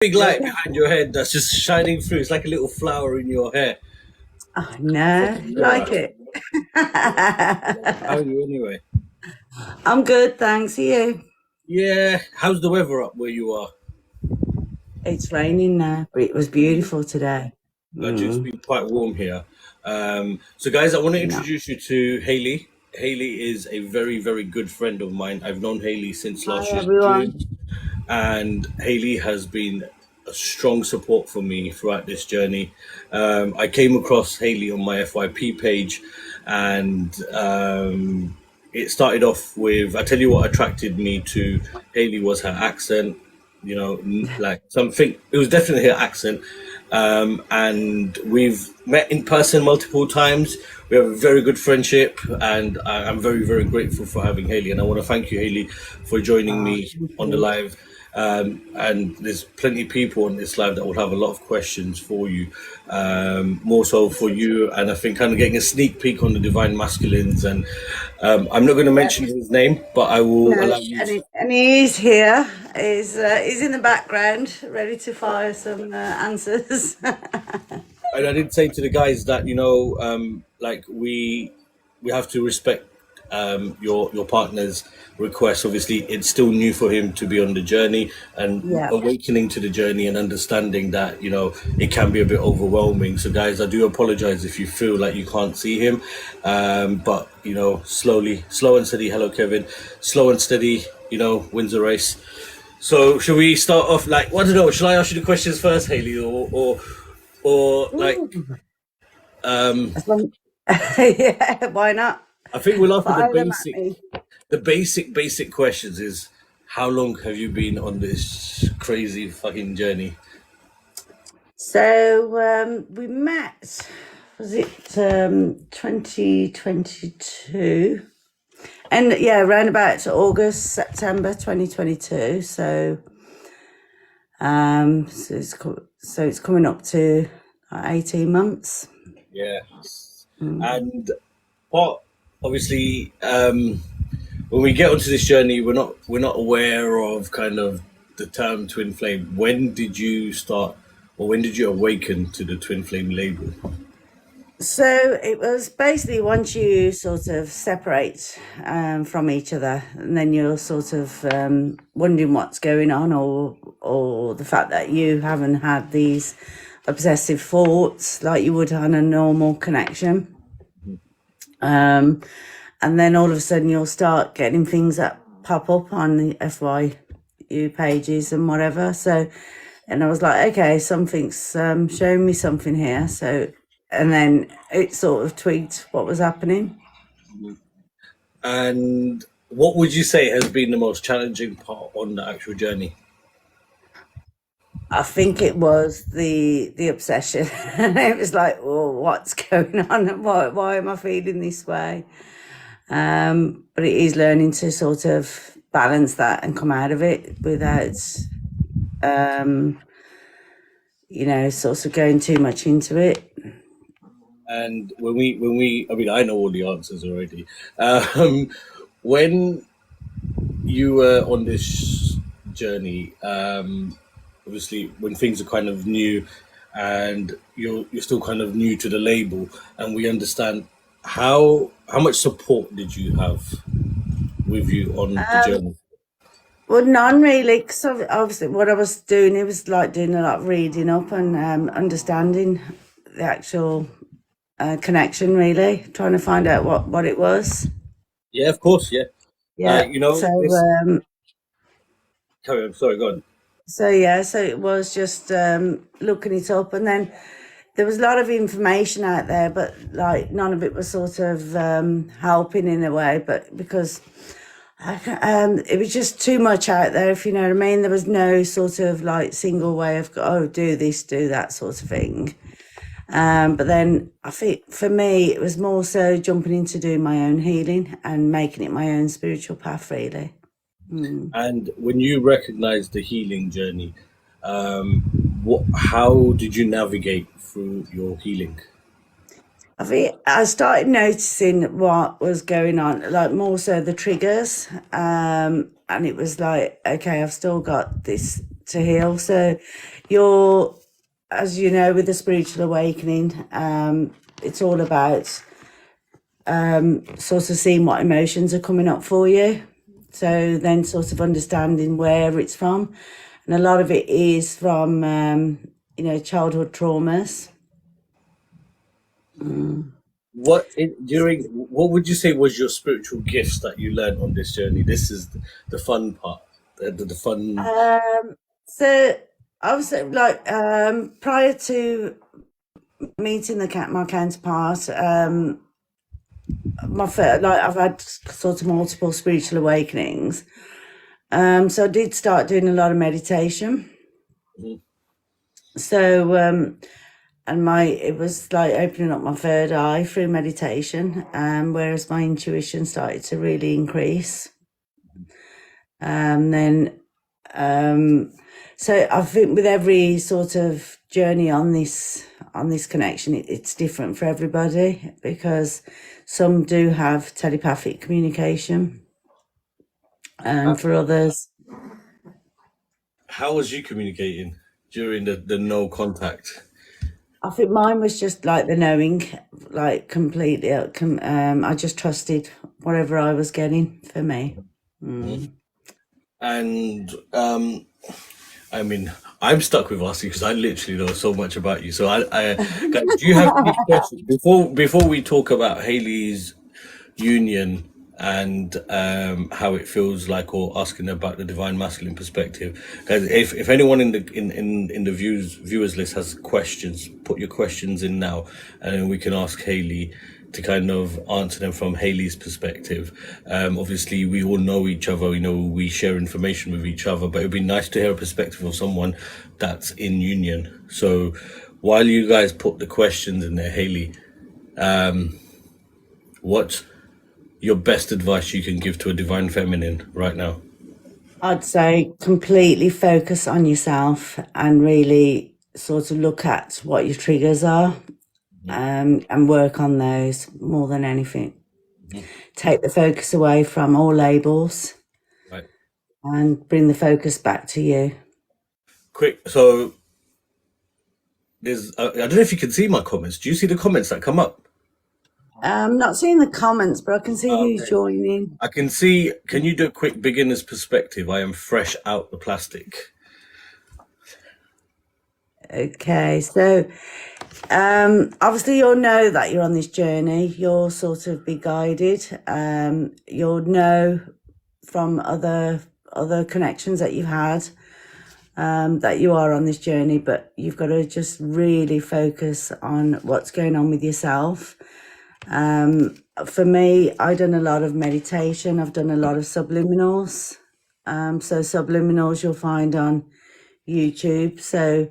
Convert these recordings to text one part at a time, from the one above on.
Big light Yeah. behind your head that's just shining through. It's like a little flower in your hair. Oh, no, Yeah. like it. How are you anyway? I'm good, thanks. Are you? Yeah. How's the weather up where you are? It's raining now, but it was beautiful today. It's Mm, been quite warm here. So, guys, I want to no. introduce you to Haley. Haley is a very, very good friend of mine. I've known Haley since last Hi, year, everyone. June, and Haley has been a strong support for me throughout this journey. I came across Haley on my FYP page, and it started off with, I tell you what attracted me to Haley was her accent. Like something, it was definitely her accent. And we've met in person multiple times. We have a very good friendship, and I'm very, very grateful for having Haley. And I want to thank you, Haley, for joining Oh, me thank on the you. live. And there's plenty of people on this live that will have a lot of questions for you, more so for you. And I think kind of getting a sneak peek on the divine masculines. And I'm not going to Yeah. mention his name, but I will No, allow you. and he is here. He's in the background, ready to fire some answers. And I did say to the guys that like we have to respect your partner's request. Obviously, it's still new for him to be on the journey and Yeah. awakening to the journey and understanding that it can be a bit overwhelming. So, guys, I do apologize if you feel like you can't see him, but slowly, slow and steady. Hello, Kevin. Slow and steady. Wins the race. So, should we start off like, I don't know, shall I ask you the questions first, Haley, or like Ooh. um As long- yeah, why not? I think we'll ask you Fire them at me. the basic questions is how long have you been on this crazy fucking journey? So we met, was it 2022? And yeah, around about August, September 2022. So it's coming up to 18 months. Yeah. Mm. And what obviously when we get onto this journey we're not aware of kind of the term twin flame. When did you start or when did you awaken to the twin flame label? So it was basically once you sort of separate from each other, and then you're sort of wondering what's going on, or the fact that you haven't had these obsessive thoughts like you would on a normal connection. Um, and then all of a sudden you'll start getting things that pop up on the FYU pages and whatever. So, and I was like, okay, something's showing me something here. So, and then it sort of tweaked what was happening. And what would you say has been the most challenging part on the actual journey? I think it was the obsession. It was like, well, what's going on? Why am I feeling this way? But it is learning to sort of balance that and come out of it without um, sort of going too much into it. And when we I mean I know all the answers already. When you were on this journey, obviously when things are kind of new and you're still kind of new to the label, and we understand how much support did you have with you on the journey? Well, none really, because obviously what I was doing, it was like doing a lot of reading up and understanding the actual connection, really, trying to find out what it was. Yeah, of course, yeah. Yeah. It's carry on, sorry, go on. So it was just looking it up, and then there was a lot of information out there, but like none of it was sort of helping in a way. But because it was just too much out there, if you know what I mean. There was no sort of like single way of do this, do that sort of thing. But then I think for me, it was more so jumping into doing my own healing and making it my own spiritual path, really. Mm. And when you recognize the healing journey, how did you navigate through your healing? I think I started noticing what was going on, like more so the triggers. And it was like, okay, I've still got this to heal. So you're, as you know, with the spiritual awakening, it's all about sort of seeing what emotions are coming up for you. So then sort of understanding where it's from. And a lot of it is from, childhood traumas. What would you say was your spiritual gifts that you learned on this journey? This is the fun part. The fun. So I was like, prior to meeting my counterpart, I've had sort of multiple spiritual awakenings. So I did start doing a lot of meditation. Mhm. So and it was like opening up my third eye through meditation, whereas my intuition started to really increase. Then so I think with every sort of journey on this connection, it's different for everybody, because some do have telepathic communication, and for others, How was you communicating during the no contact? I think mine was just like the knowing, like completely. I just trusted whatever I was getting for me. And I mean, I'm stuck with asking because I literally know so much about you. So guys, do you have any questions before we talk about Haley's union and how it feels like, or asking about the divine masculine perspective? Guys, if anyone in the viewers list has questions, put your questions in now, and then we can ask Haley to kind of answer them from Haley's perspective. Obviously, we all know each other. We share information with each other, but it'd be nice to hear a perspective of someone that's in union. So, while you guys put the questions in there, Haley, what's your best advice you can give to a divine feminine right now? I'd say completely focus on yourself and really sort of look at what your triggers are, and work on those more than anything. Take the focus away from all labels Right. and bring the focus back to you. Quick. So there's. I don't know if you can see my comments. Do you see the comments that come up? I'm not seeing the comments, but I can see who's Okay. joining. I can see. Can you do a quick beginner's perspective? I am fresh out the plastic. Okay, so obviously you'll know that you're on this journey. You'll sort of be guided. You'll know from other connections that you've had, that you are on this journey, but you've got to just really focus on what's going on with yourself. For me, I've done a lot of meditation. I've done a lot of subliminals. So subliminals you'll find on YouTube. So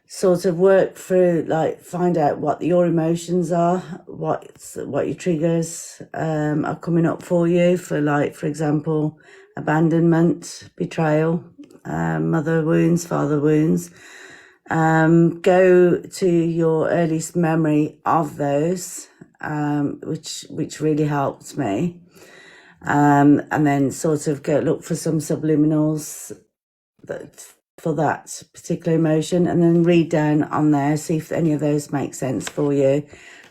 sort of work through, like, find out what your emotions are, what your triggers are coming up for you, for, like, for example, abandonment, betrayal, mother wounds, father wounds. Go to your earliest memory of those, which really helped me. And then sort of go look for some subliminals for that particular emotion, and then read down on there, see if any of those make sense for you,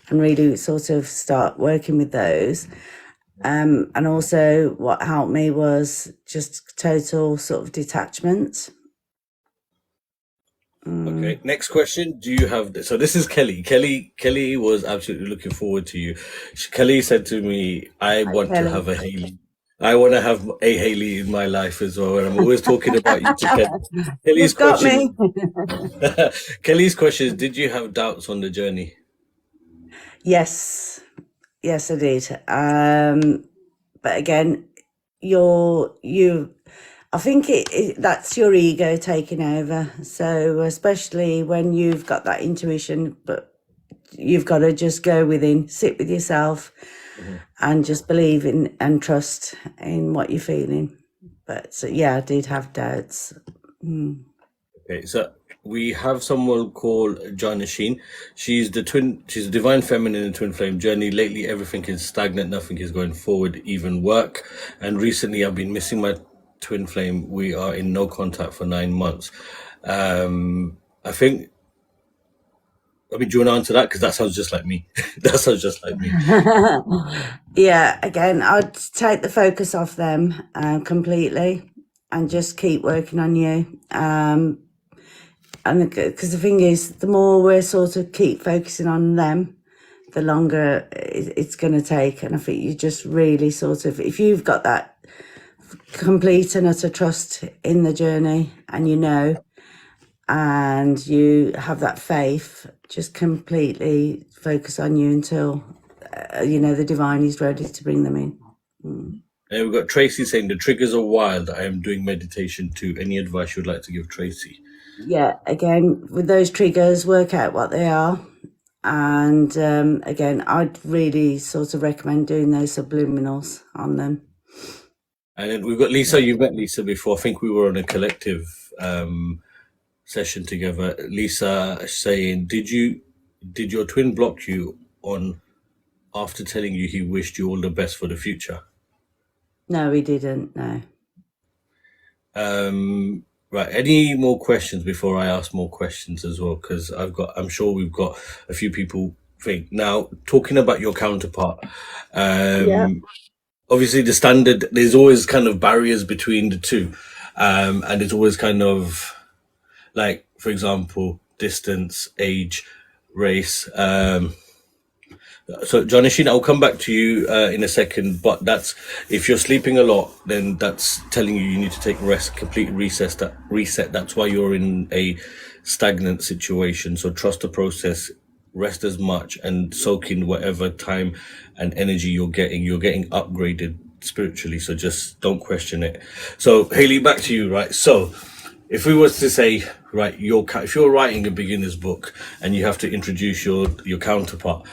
and really sort of start working with those. And also what helped me was just total sort of detachment. Okay. Next question. Do you have so this is Kelly. Kelly was absolutely looking forward to you. Kelly said to me, I want to Kelly. have a Haley. I want to have a Haley in my life as well. And I'm always talking about you to Kelly. Kelly's You've got question. me. Kelly's question is, did you have doubts on the journey? Yes, I did. But again, I think that's your ego taking over. So especially when you've got that intuition, but you've got to just go within, sit with yourself, and just believe in and trust in what you're feeling. But so, yeah, I did have doubts. Okay, so we have someone called Jana Sheen. She's a divine feminine and twin flame journey. Lately, everything is stagnant, nothing is going forward, even work. And recently, I've been missing my twin flame, we are in no contact for 9 months. I think. I mean, do you want to answer that? Because that sounds just like me. That sounds just like me. Yeah, again, I'd take the focus off them completely and just keep working on you. And because the thing is, the more we sort of keep focusing on them, the longer it's going to take. And I think you just really sort of, if you've got that complete and utter trust in the journey, and you know, and you have that faith, just completely focus on you until the divine is ready to bring them in. And we've got Tracy saying the triggers are wild. I am doing meditation too. Any advice you'd like to give Tracy? Yeah, again, with those triggers, work out what they are. And again, I'd really sort of recommend doing those subliminals on them. And then we've got Lisa. You've met Lisa before. I think we were on a collective session together. Lisa saying, did your twin block you on after telling you he wished you all the best for the future? No, he didn't. No. Right. Any more questions before I ask more questions as well? Because I'm sure we've got a few people think now. Talking about your counterpart, Yeah. obviously the standard. There's always kind of barriers between the two, and it's always kind of like, for example, distance, age, race. So, Jonathan, I'll come back to you in a second, but that's if you're sleeping a lot, then that's telling you need to take rest, complete reset. That's why you're in a stagnant situation. So trust the process, rest as much, and soak in whatever time and energy you're getting. You're getting upgraded spiritually, so just don't question it. So, Haley, back to you, right? So, if we was to say, right, if you're writing a beginner's book and you have to introduce your counterpart,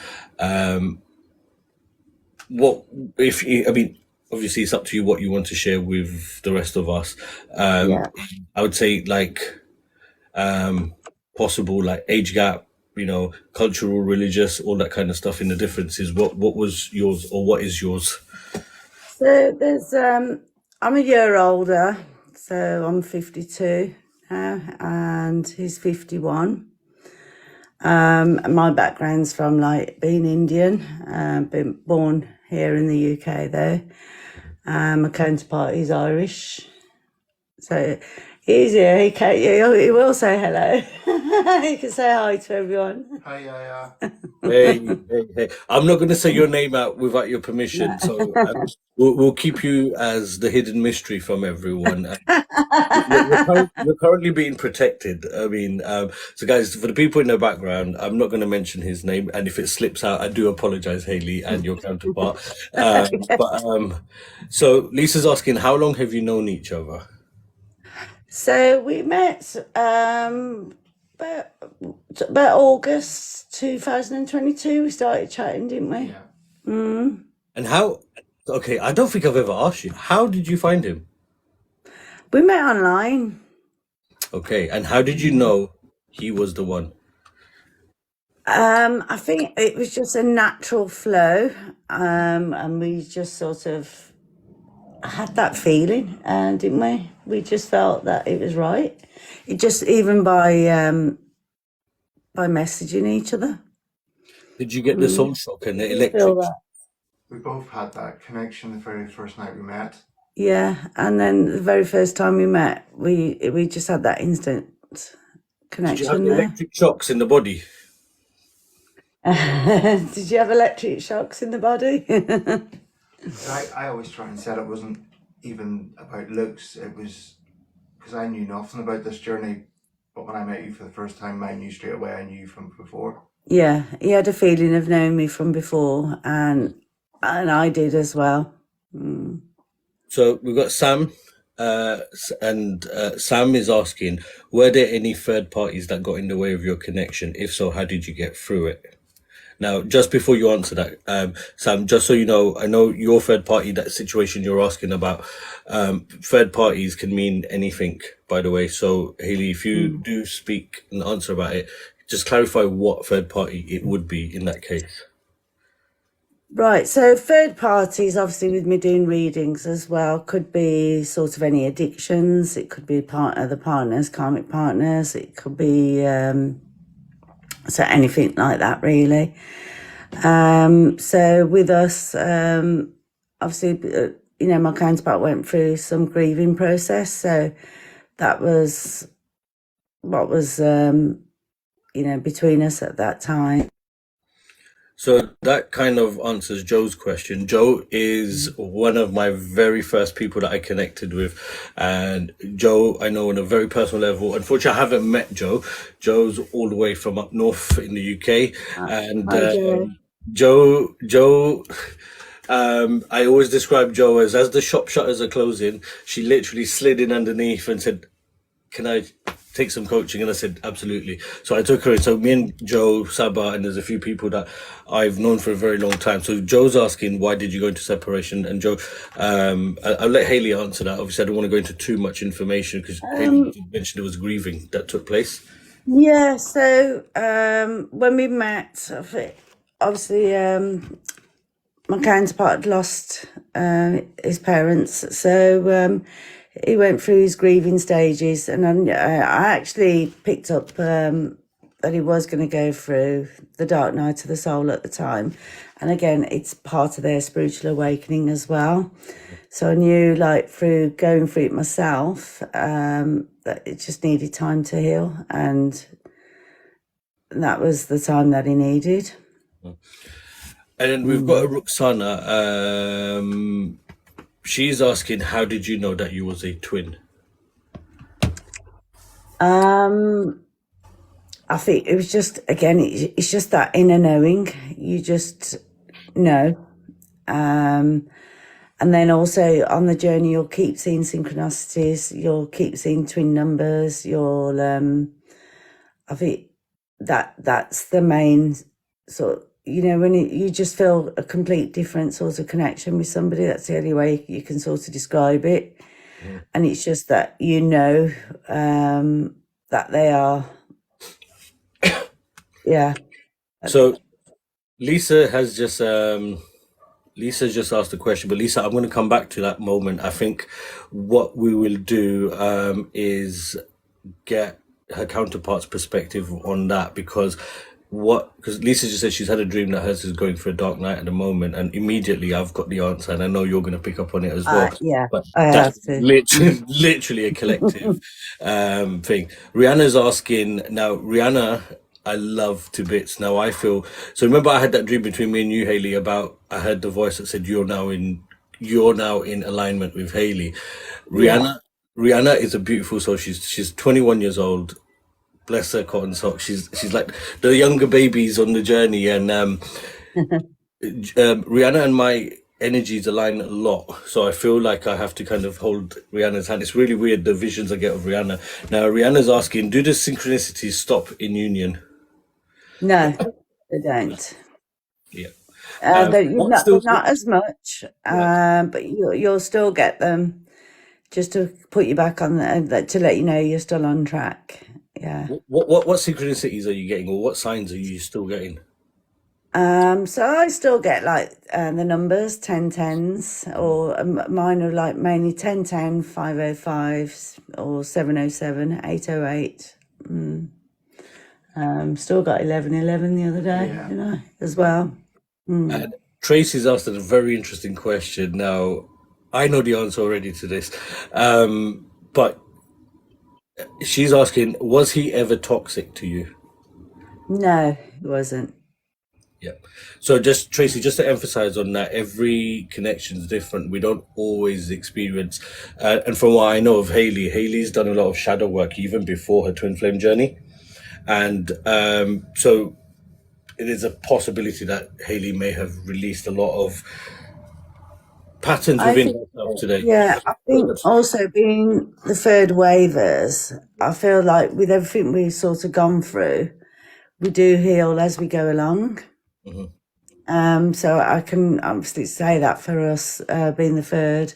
what if I mean, obviously it's up to you what you want to share with the rest of us. Yeah. I would say possible like age gap, cultural, religious, all that kind of stuff in the differences. What was yours, or what is yours? So there's I'm a year older, so I'm 52 now, and he's 51. My background's from being Indian, been born here in the UK though. My counterpart is Irish, so he's here. He will say hello. He can say hi to everyone. Hi, yeah. Hey. I'm not going to say your name out without your permission, so we'll keep you as the hidden mystery from everyone. You're currently being protected. I mean, so guys, for the people in the background, I'm not going to mention his name, and if it slips out, I do apologize, Haley, and your counterpart. So Lisa's asking, how long have you known each other? So we met about August 2022. We started chatting, didn't we? Yeah. And how? Okay, I don't think I've ever asked you. How did you find him? We met online. Okay, and how did you know he was the one? I think it was just a natural flow, and we just sort of had that feeling, didn't we? We just felt that it was right. It just even by messaging each other. Did you get the soul shock and the Feel electric? that. We both had that connection the very first night we met. Yeah, and then the very first time we met, we just had that instant Did you have connection the there. electric shocks in the body? Did you have electric shocks in the body? I always try and say it wasn't even about looks. It was because I knew nothing about this journey. But when I met you for the first time, I knew straight away I knew you from before. Yeah, he had a feeling of knowing me from before, and I did as well. So we've got Sam, and Sam is asking, were there any third parties that got in the way of your connection? If so, how did you get through it? Now, just before you answer that, Sam, just so you know, I know your third party, that situation you're asking about, third parties can mean anything, by the way. So, Haley, if you do speak and answer about it, just clarify what third party it would be in that case. Right, so third parties, obviously, with me doing readings as well, could be sort of any addictions. It could be the partners, karmic partners. It could be so anything like that, really. So with us, obviously, my counterpart went through some grieving process. So that was what was, between us at that time. So that kind of answers Joe's question. Joe is one of my very first people that I connected with. And Joe, I know on a very personal level. Unfortunately, I haven't met Joe. Joe's all the way from up north in the UK. And Hi, Joe. Joe, I always describe Joe as the shop shutters are closing, she literally slid in underneath and said, can I take some coaching? And I said, absolutely. So I took her in. So me and Joe, Sabah, and there's a few people that I've known for a very long time. So Joe's asking, why did you go into separation? And Joe, I'll let Haley answer that. Obviously, I don't want to go into too much information because Haley did mention there was grieving that took place. Yeah, so when we met, obviously, my counterpart had lost his parents, so he went through his grieving stages, and I actually picked up that he was going to go through the dark night of the soul at the time, and again, it's part of their spiritual awakening as well. So I knew, like, through going through it myself, that it just needed time to heal, and that was the time that he needed. And then we've got a Ruxana. She's asking, how did you know that you was a twin? I think it was just, again, it's just that inner knowing. You just know. And then also on the journey, you'll keep seeing synchronicities. You'll keep seeing twin numbers. I think that's the main sort. When you just feel a complete different sort of connection with somebody. That's the only way you can sort of describe it. And it's just that that they are. Yeah. So Lisa just asked a question, but Lisa, I'm going to come back to that moment. I think what we will do is get her counterpart's perspective on that, because Lisa just said she's had a dream that hers is going for a dark night at the moment, and immediately I've got the answer, and I know you're going to pick up on it as well. Yeah, But I have that's to. literally a collective thing. Rihanna's asking now. Rihanna, I love to bits. Now I feel so. Remember, I had that dream between me and you, Haley. About I heard the voice that said, "You're now in alignment with Haley." Yeah. Rihanna is a beautiful soul. She's 21 years old. Bless her cotton socks. She's like the younger babies on the journey, and Rihanna and my energies align a lot. So I feel like I have to kind of hold Rihanna's hand. It's really weird, the visions I get of Rihanna. Now Rihanna's asking, do the synchronicities stop in union? No, they don't. Yeah. Not as much, Right. but you'll still get them, just to put you back on to let you know you're still on track. Yeah. What synchronicities are you getting, or what signs are you still getting? So I still get like the numbers 1010s, or mine are like mainly 1010, 505, or 707, 808. Still got 1111 the other day, Yeah. as well. And Tracy's asked a very interesting question. Now, I know the answer already to this, but she's asking, was he ever toxic to you? No, it wasn't. Yeah. So just Tracy, just to emphasize on that, every connection is different. We don't always experience, and from what I know of Haley, Haley's done a lot of shadow work even before her twin flame journey, and so it is a possibility that Haley may have released a lot of patterns I within think, herself today. yeah, I think also being the third wavers, I feel like with everything we've sort of gone through, we do heal as we go along. So I can obviously say that for us, being the third.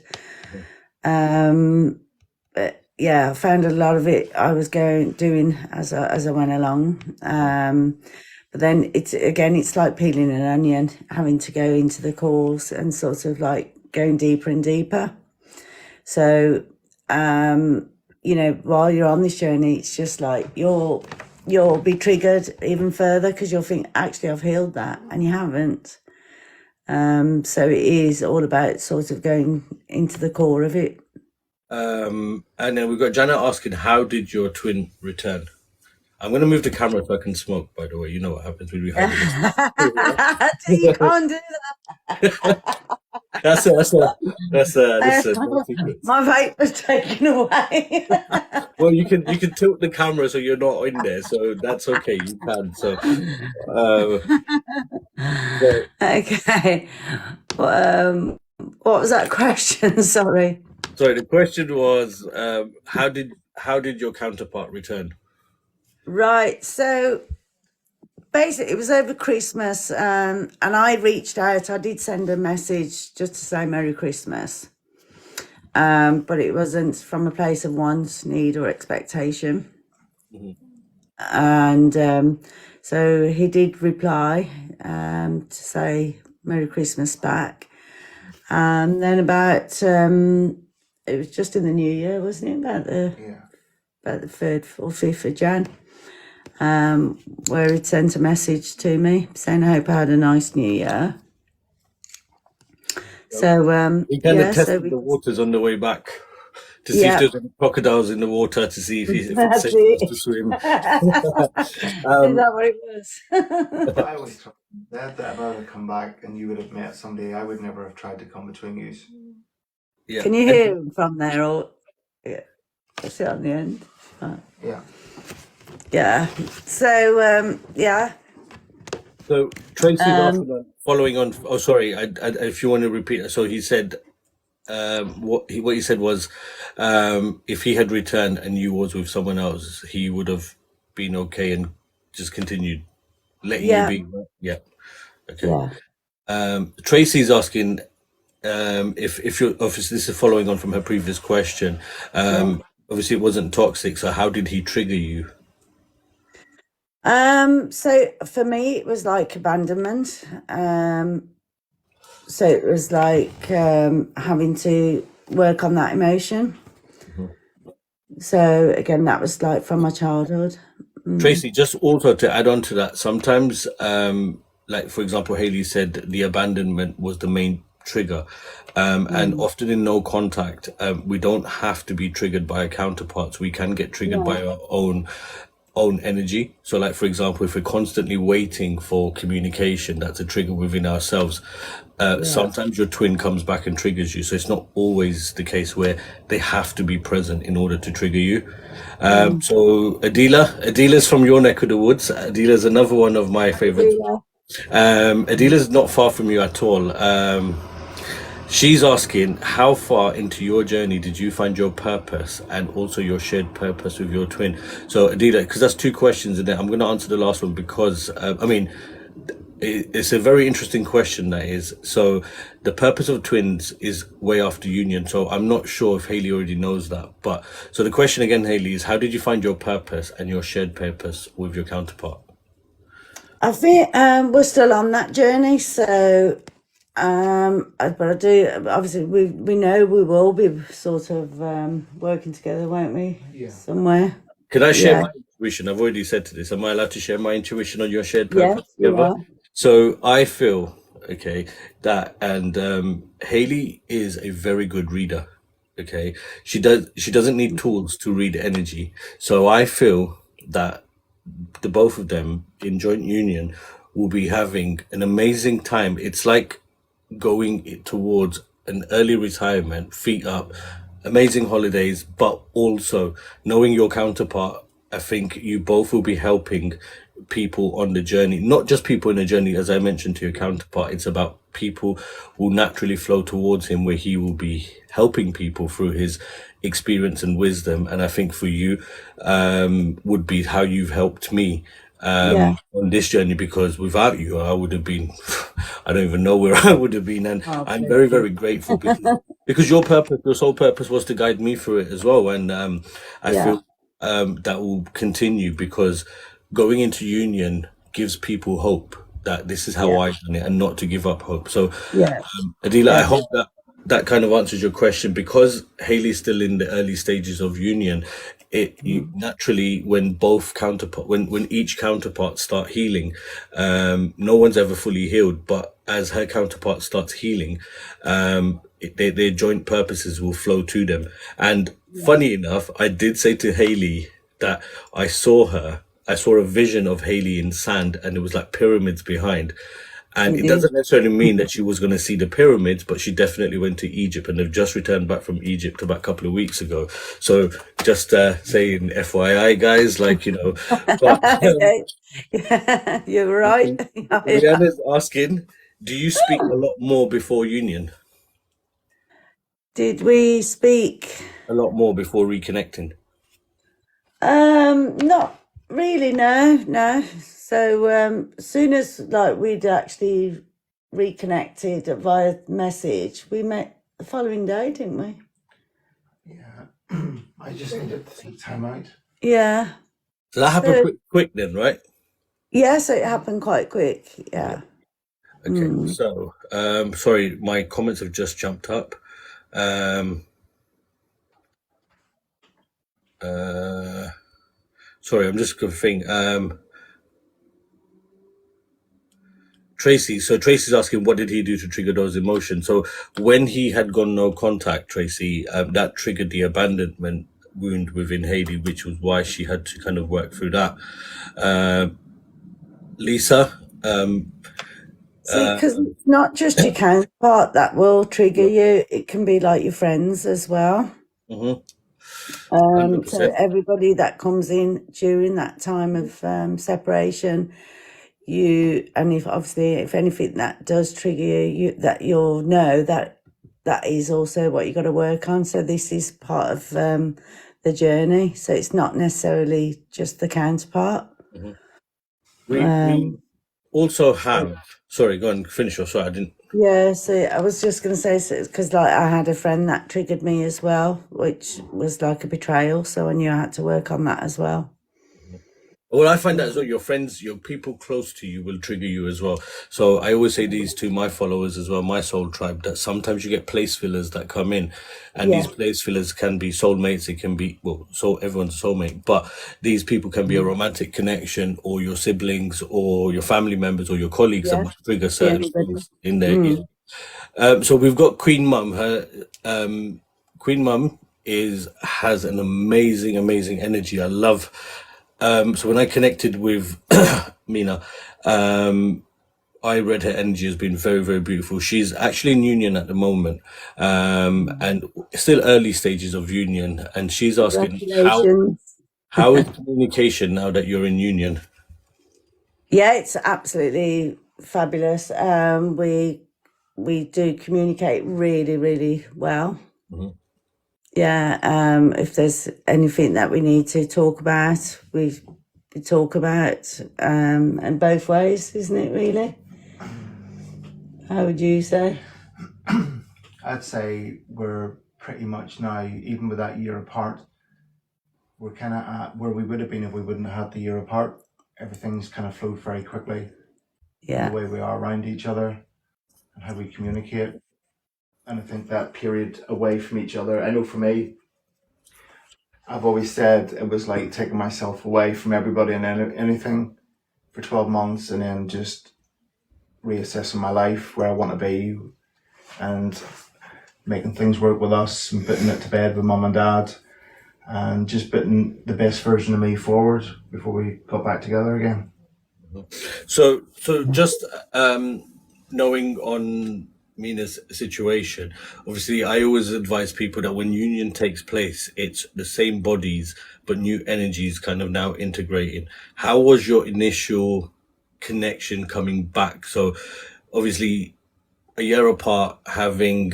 But yeah, I found a lot of it I was doing as I went along. But then it's like peeling an onion, having to go into the calls and sort of like going deeper and deeper. So, while you're on this journey, it's just like you'll be triggered even further because you'll think, actually, I've healed that, and you haven't. So it is all about sort of going into the core of it. And then we've got Janet asking, how did your twin return? I'm going to move the camera so I can smoke, by the way. You know what happens when we have this. You can't do that. That's no secret. My vape was taken away. Well, you can tilt the camera so you're not in there, so that's okay. You can. So, so Okay. What was that question? Sorry. sorry. The question was, how did your counterpart return? Right. So basically, it was over Christmas, and I reached out. I did send a message just to say Merry Christmas, but it wasn't from a place of want, need, or expectation. Mhm. And so he did reply to say Merry Christmas back. And then it was just in the new year, wasn't it? Yeah. About the 3rd or 5th of Jan, where he'd sent a message to me saying, I hope I had a nice new year. So, He kind of yeah, so tested we, the waters on the way back to see if yeah, there's any crocodiles in the water, to see if it's that's safe for us it. to swim. Is Um, that what it was? I always thought that if I would come back and you would have met somebody, I would never have tried to come between you. yeah. Can you And hear him from there? Or yeah, that's it on the end. Right. Yeah. Yeah. So, yeah. so Tracy's Um, asking, following on. Oh, sorry. If you want to repeat it. So he said, what he said was, if he had returned and you was with someone else, he would have been okay and just continued letting you yeah. be. Right? Yeah. Okay. Yeah. Tracy's asking, if you're obviously, this is following on from her previous question. Yeah. Obviously it wasn't toxic. So how did he trigger you? So for me, it was like abandonment. So it was like having to work on that emotion. Mhm. So again, that was like from my childhood. Tracy, just also to add on to that, sometimes, like for example, Haley said the abandonment was the main trigger, and often in no contact, we don't have to be triggered by our counterparts. We can get triggered Yeah. by our own energy. So, like for example, if we're constantly waiting for communication, that's a trigger within ourselves. Yeah. Sometimes your twin comes back and triggers you. So it's not always the case where they have to be present in order to trigger you. So Adila's from your neck of the woods. Adila's another one of my favorites. Yeah. Adila's not far from you at all. She's asking, how far into your journey did you find your purpose and also your shared purpose with your twin? So Adila, because that's two questions in there, I'm going to answer the last one because, it's a very interesting question, that is. So the purpose of twins is way after union. So I'm not sure if Haley already knows that. But so the question again, Haley, is how did you find your purpose and your shared purpose with your counterpart? I think we're still on that journey. So, but I do obviously we know we will be sort of working together, won't we? Yeah. Somewhere. Can I share Yeah. my intuition? I've already said to this. Am I allowed to share my intuition on your shared Yes, purpose you together? are. So I feel, okay, that, and Haley is a very good reader. Okay, she doesn't need tools to read energy. So I feel that the both of them in joint union will be having an amazing time. It's like going towards an early retirement, feet up, amazing holidays, but also knowing your counterpart. I think you both will be helping people on the journey, not just people in the journey, as I mentioned to your counterpart. It's about people who naturally flow towards him, where he will be helping people through his experience and wisdom. And I think for you, would be how you've helped me Yeah. on this journey, because without you, I would have been, I don't even know where I would have been. And Oh, I'm bless very, you. very grateful because your sole purpose was to guide me through it as well. And I Yeah. feel that will continue, because going into union gives people hope that this is how Yeah. I've done it, and not to give up hope. So, Yeah. Adila, I Yeah. hope that that kind of answers your question, because Haley's still in the early stages of union. You naturally, when when each counterpart start healing, no one's ever fully healed, but as her counterpart starts healing, their joint purposes will flow to them. And funny enough, I did say to Haley that I saw a vision of Haley in sand, and it was like pyramids behind. And You it did. doesn't necessarily mean that she was going to see the pyramids, but she definitely went to Egypt, and they've just returned back from Egypt about a couple of weeks ago. So just saying FYI, guys, like, but Okay. Yeah, you're right. Yeah. Rihanna's asking, do you speak a lot more before union? Did we speak? A lot more before reconnecting? Not really, no. So, as soon as like we'd actually reconnected via message, we met the following day, didn't we? Yeah. I just needed to take time out. Yeah. So that happened So, quick then, right? yeah, so it happened quite quick. Yeah. Okay. Mm. So, sorry, my comments have just jumped up. Um, sorry, I'm just going to think. Tracy. So Tracy's asking, what did he do to trigger those emotions? So when he had gone no contact, Tracy, that triggered the abandonment wound within Haley, which was why she had to kind of work through that. Lisa, See, because it's not just your counterpart that will trigger you, it can be like your friends as well. mhm, So 100%. everybody that comes in during that time of separation, and if obviously if anything that does trigger you, that you'll know that is also what you got to work on. So this is part of the journey. So it's not necessarily just the counterpart. We Um, also have, sorry, go on, finish your, sorry, I didn't. yeah, so I was just going to say, because like I had a friend that triggered me as well, which was like a betrayal. So I knew I had to work on that as well. Well, I find that as well, your friends, your people close to you will trigger you as well. So I always say these to my followers as well, my soul tribe, that sometimes you get place fillers that come in, and Yeah. these place fillers can be soulmates. It can be, well, so everyone's a soulmate, but these people can be a romantic connection, or your siblings, or your family members, or your colleagues that Yeah. might trigger Be certain anybody. things in there. So we've got Queen Mum. Her Queen Mum has an amazing energy. I love. So when I connected with Mina, I read her energy has been very beautiful. She's actually in union at the moment, and still early stages of union. And she's asking Congratulations. how is communication now that you're in union? Yeah, it's absolutely fabulous. We do communicate really well. Yeah, if there's anything that we need to talk about, we talk about, and both ways, isn't it really? How would you say? I'd say we're pretty much now, even with that year apart, we're kind of at where we would have been if we wouldn't have had the year apart. Everything's kind of flowed very quickly. Yeah. The way we are around each other and how we communicate. And I think that period away from each other, I know for me, I've always said it was like taking myself away from everybody and anything for 12 months, and then just reassessing my life, where I want to be, and making things work with us, and putting it to bed with mum and dad, and just putting the best version of me forward before we got back together again. So just knowing on Mina's situation, obviously I always advise people that when union takes place, it's the same bodies but new energies kind of now integrating. How was your initial connection coming back? So obviously a year apart, having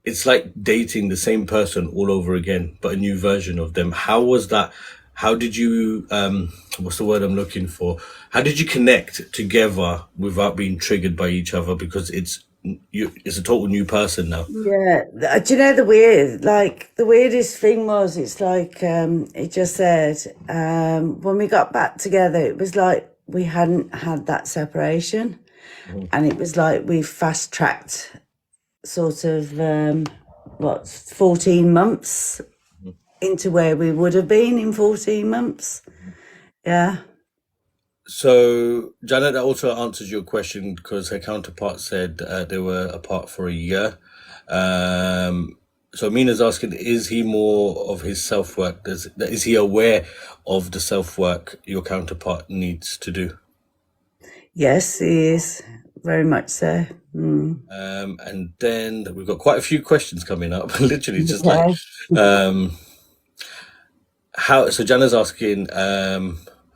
it's like dating the same person all over again, but a new version of them. How was that? How did you, what's the word I'm looking for? How did you connect together without being triggered by each other? Because it's it's a total new person now. Yeah, do you know the weirdest thing was, it's like, it just said, when we got back together, it was like we hadn't had that separation, Mhm. and it was like we fast tracked sort of, 14 months into where we would have been in 14 months. Yeah. So, Janet, that also answers your question because her counterpart said they were apart for a year. So Mina's asking, is he more of his self-work? Is he aware of the self-work your counterpart needs to do? Yes, he is. Very much so. And then we've got quite a few questions coming up. Literally, just like Okay. how. So Jana's asking.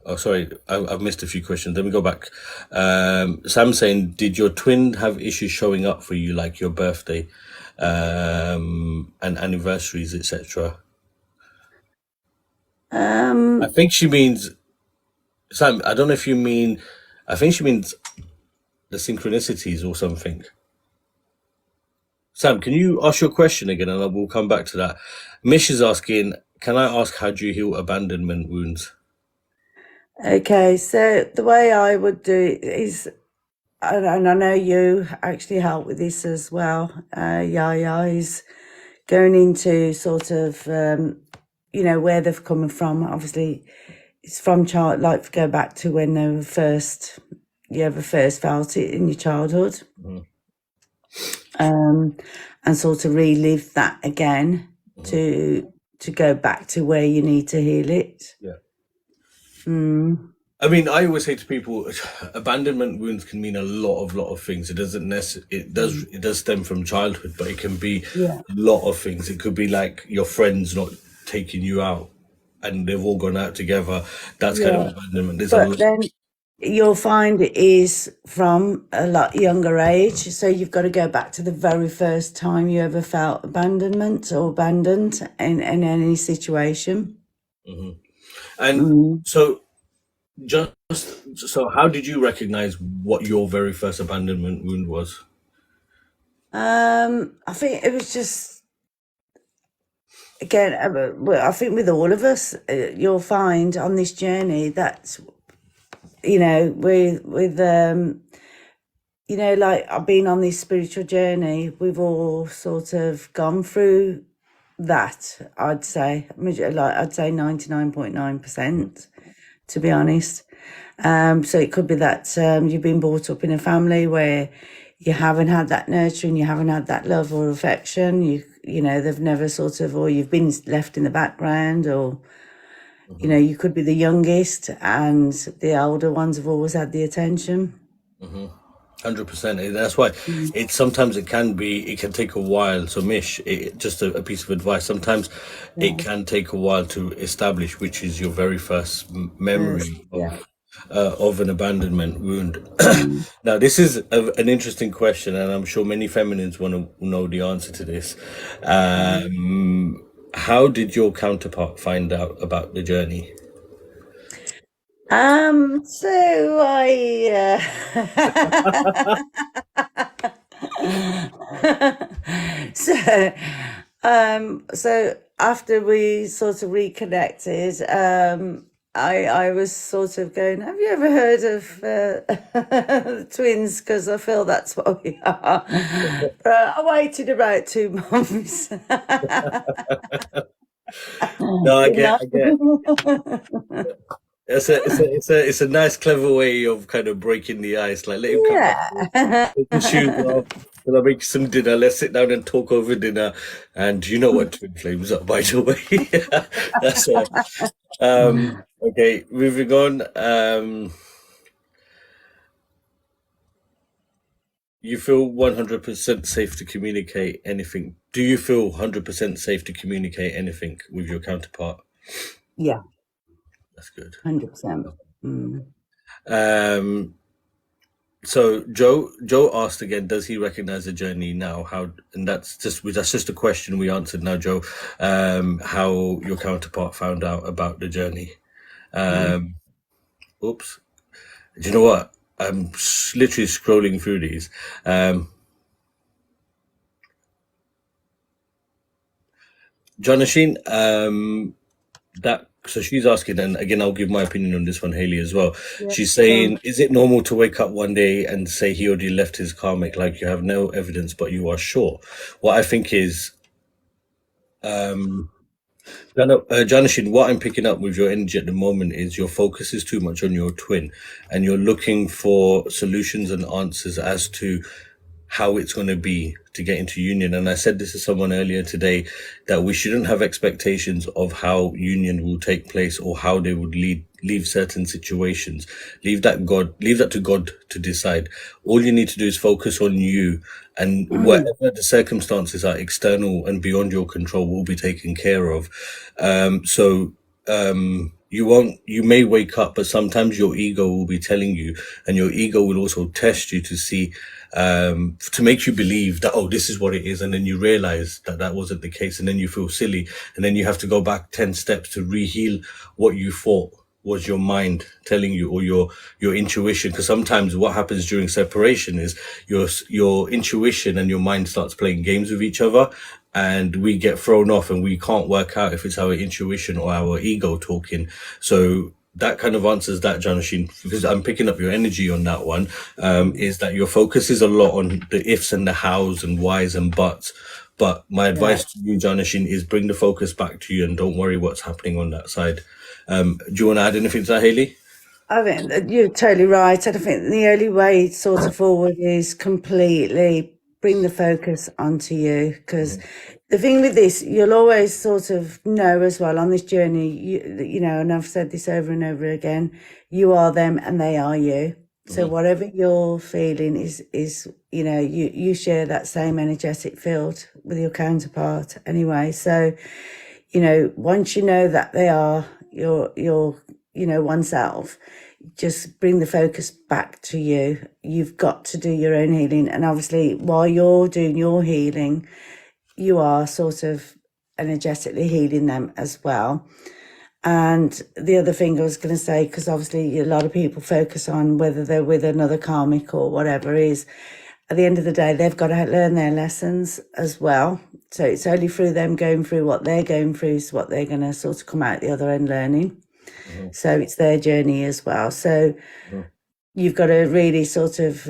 Oh, sorry, I've missed a few questions. Let me go back. Sam's saying, did your twin have issues showing up for you, like your birthday, and anniversaries, etc.? I think she means Sam. I don't know if you mean. I think she means the synchronicities or something. Sam, can you ask your question again, and we'll come back to that. Mish is asking, can I ask how do you heal abandonment wounds? Okay, so the way I would do it is, and I know you actually help with this as well, Yaya, is going into sort of, where they've come from. Obviously, it's from child, like go back to when they were first, you ever first felt it in your childhood, and sort of relive that again to go back to where you need to heal it. Yeah. Mm. I mean, I always say to people, abandonment wounds can mean a lot of things. It doesn't it does stem from childhood, but it can be Yeah. a lot of things. It could be like your friends not taking you out, and they've all gone out together. That's kind of Yeah. abandonment. There's But then you'll find it is from a lot younger age. So you've got to go back to the very first time you ever felt abandonment or abandoned in any situation. and so just so how did you recognize what your very first abandonment wound was? I think it was just, again, I think with all of us, you'll find on this journey that, with like I've been on this spiritual journey, we've all sort of gone through that. I'd say, I'd say 99.9%, to be honest. So it could be that you've been brought up in a family where you haven't had that nurturing, you haven't had that love or affection. They've never sort of, or you've been left in the background, or you could be the youngest and the older ones have always had the attention. 100%. That's why sometimes it can take a while. So Mish, just a piece of advice. Sometimes it can take a while to establish which is your very first memory Yeah. of an abandonment wound. Now, this is an interesting question, and I'm sure many feminines want to know the answer to this. How did your counterpart find out about the journey? So I, so after we sort of reconnected, I was sort of going, have you ever heard of twins? Because I feel that's what we are. But I waited about 2 months. No, I get. It's a nice, clever way of kind of breaking the ice. Like, let him come back, Yeah. take his shoes off, and I'll make some dinner. Let's sit down and talk over dinner. And you know what twin flames are, by the way. That's all. Okay, moving on. You feel 100% safe to communicate anything. Do you feel 100% safe to communicate anything with your counterpart? Yeah, That's good. 100%. So Joe asked again, does he recognize the journey now? And that's just a question we answered now, Joe. How your counterpart found out about the journey. Oops. Do you know what? I'm literally scrolling through these. Jonathan, that so she's asking, and again, I'll give my opinion on this one, Haley, as well. Yeah, She's sure. saying, is it normal to wake up one day and say he already left his karmic, like you have no evidence, but you are sure? What I think is, um, Jonathan, what I'm picking up with your energy at the moment is your focus is too much on your twin, and you're looking for solutions and answers as to how it's going to be to get into union. And I said this to someone earlier today that we shouldn't have expectations of how union will take place or how they would leave certain situations. Leave that to God to decide. All you need to do is focus on you, and whatever the circumstances are external and beyond your control will be taken care of. You may wake up, but sometimes your ego will be telling you, and your ego will also test you to see, to make you believe that, oh, this is what it is. And then you realize that that wasn't the case. And then you feel silly. And then you have to go back 10 steps to re-heal what you thought was your mind telling you, or your intuition. Because sometimes what happens during separation is your intuition and your mind starts playing games with each other, and we get thrown off and we can't work out if it's our intuition or our ego talking. So that kind of answers that, Jonathan, because I'm picking up your energy on that one. Is that your focus is a lot on the ifs and the hows and whys and buts. But my Yeah. advice to you, Jonathan, is bring the focus back to you and don't worry what's happening on that side. Do you want to add anything to that, Haley? I think that you're totally right. And I think the only way sort of forward is completely bring the focus onto you. Because the thing with this, you'll always sort of know as well on this journey, you know, and I've said this over and over again, you are them and they are you. So whatever you're feeling is, you know, you share that same energetic field with your counterpart anyway. So, you know, once you know that they are your you know, oneself, just bring the focus back to you. You've got to do your own healing. And obviously, while you're doing your healing, you are sort of energetically healing them as well. And the other thing I was going to say, because obviously a lot of people focus on whether they're with another karmic or whatever, is at the end of the day, they've got to learn their lessons as well. So it's only through them going through what they're going through is what they're going to sort of come out the other end learning. So it's their journey as well. So you've got to really sort of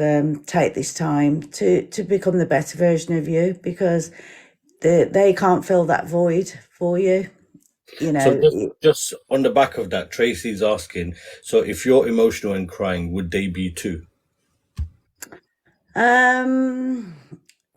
take this time to become the better version of you, because they can't fill that void for you. You So know, just on the back of that, Tracy's asking, so if you're emotional and crying, would they be too?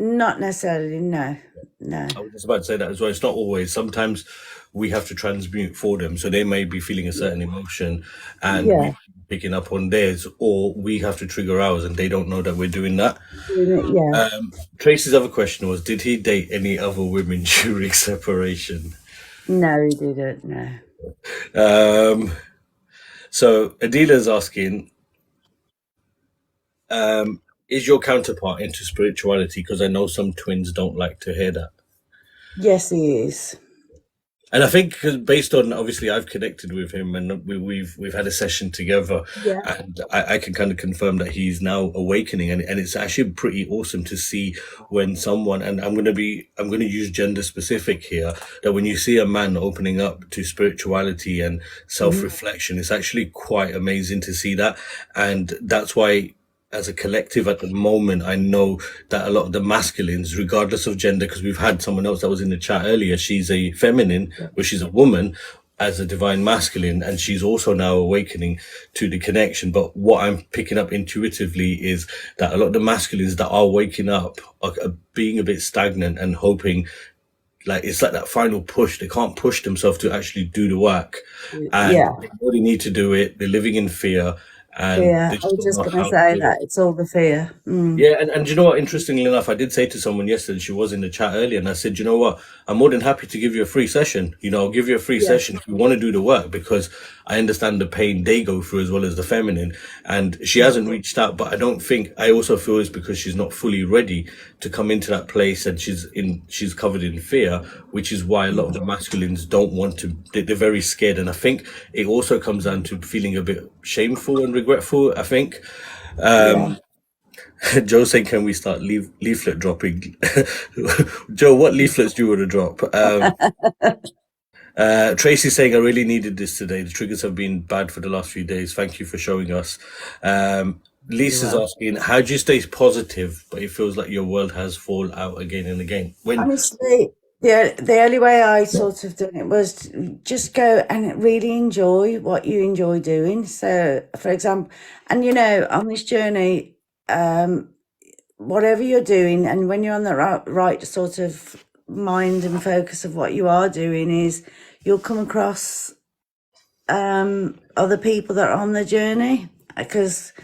not necessarily. No. I was just about to say that as well. It's not always. Sometimes we have to transmute for them. So they may be feeling a certain emotion and Yeah. we're picking up on theirs, or we have to trigger ours and they don't know that we're doing that. Yeah. Tracy's other question was, did he date any other women during separation? No, he didn't. No. So Adila's asking, is your counterpart into spirituality? Because I know some twins don't like to hear that. Yes, he is. And I think 'cause based on, obviously I've connected with him and we've had a session together, Yeah. and I can kind of confirm that he's now awakening, and it's actually pretty awesome to see when someone, and I'm going to use gender specific here, that when you see a man opening up to spirituality and self-reflection, it's actually quite amazing to see that. And that's why, as a collective at the moment, I know that a lot of the masculines, regardless of gender, because we've had someone else that was in the chat earlier, she's a feminine, but she's a woman as a divine masculine, and she's also now awakening to the connection. But what I'm picking up intuitively is that a lot of the masculines that are waking up are being a bit stagnant and hoping, like it's like that final push. They can't push themselves to actually do the work, and Yeah. they really need to do it. They're living in fear, and Yeah. they I just was don't just know going how to to say do it. that. It's all the fear. Yeah, and you know what? Interestingly enough, I did say to someone yesterday, she was in the chat earlier, and I said, you know what? I'm more than happy to give you a free session. You know, I'll give you a free Yeah. session if you want to do the work, because I understand the pain they go through as well as the feminine. And she hasn't reached out, but I also feel it's because she's not fully ready to come into that place, and she's covered in fear, which is why a lot of the masculines don't want to, they're very scared. And I think it also comes down to feeling a bit shameful and regretful, I think. Yeah. Joe saying, "Can we start leaflet dropping?" Joe, what leaflets do you want to drop? Tracy saying, "I really needed this today. The triggers have been bad for the last few days. Thank you for showing us." You're Lisa's welcome. asking, "How do you stay positive, but it feels like your world has fall out again and again?" When Honestly, the only way I sort of done it was to just go and really enjoy what you enjoy doing. So, for example, and on this journey, whatever you're doing, and when you're on the right sort of mind and focus of what you are doing, is you'll come across other people that are on the journey. Because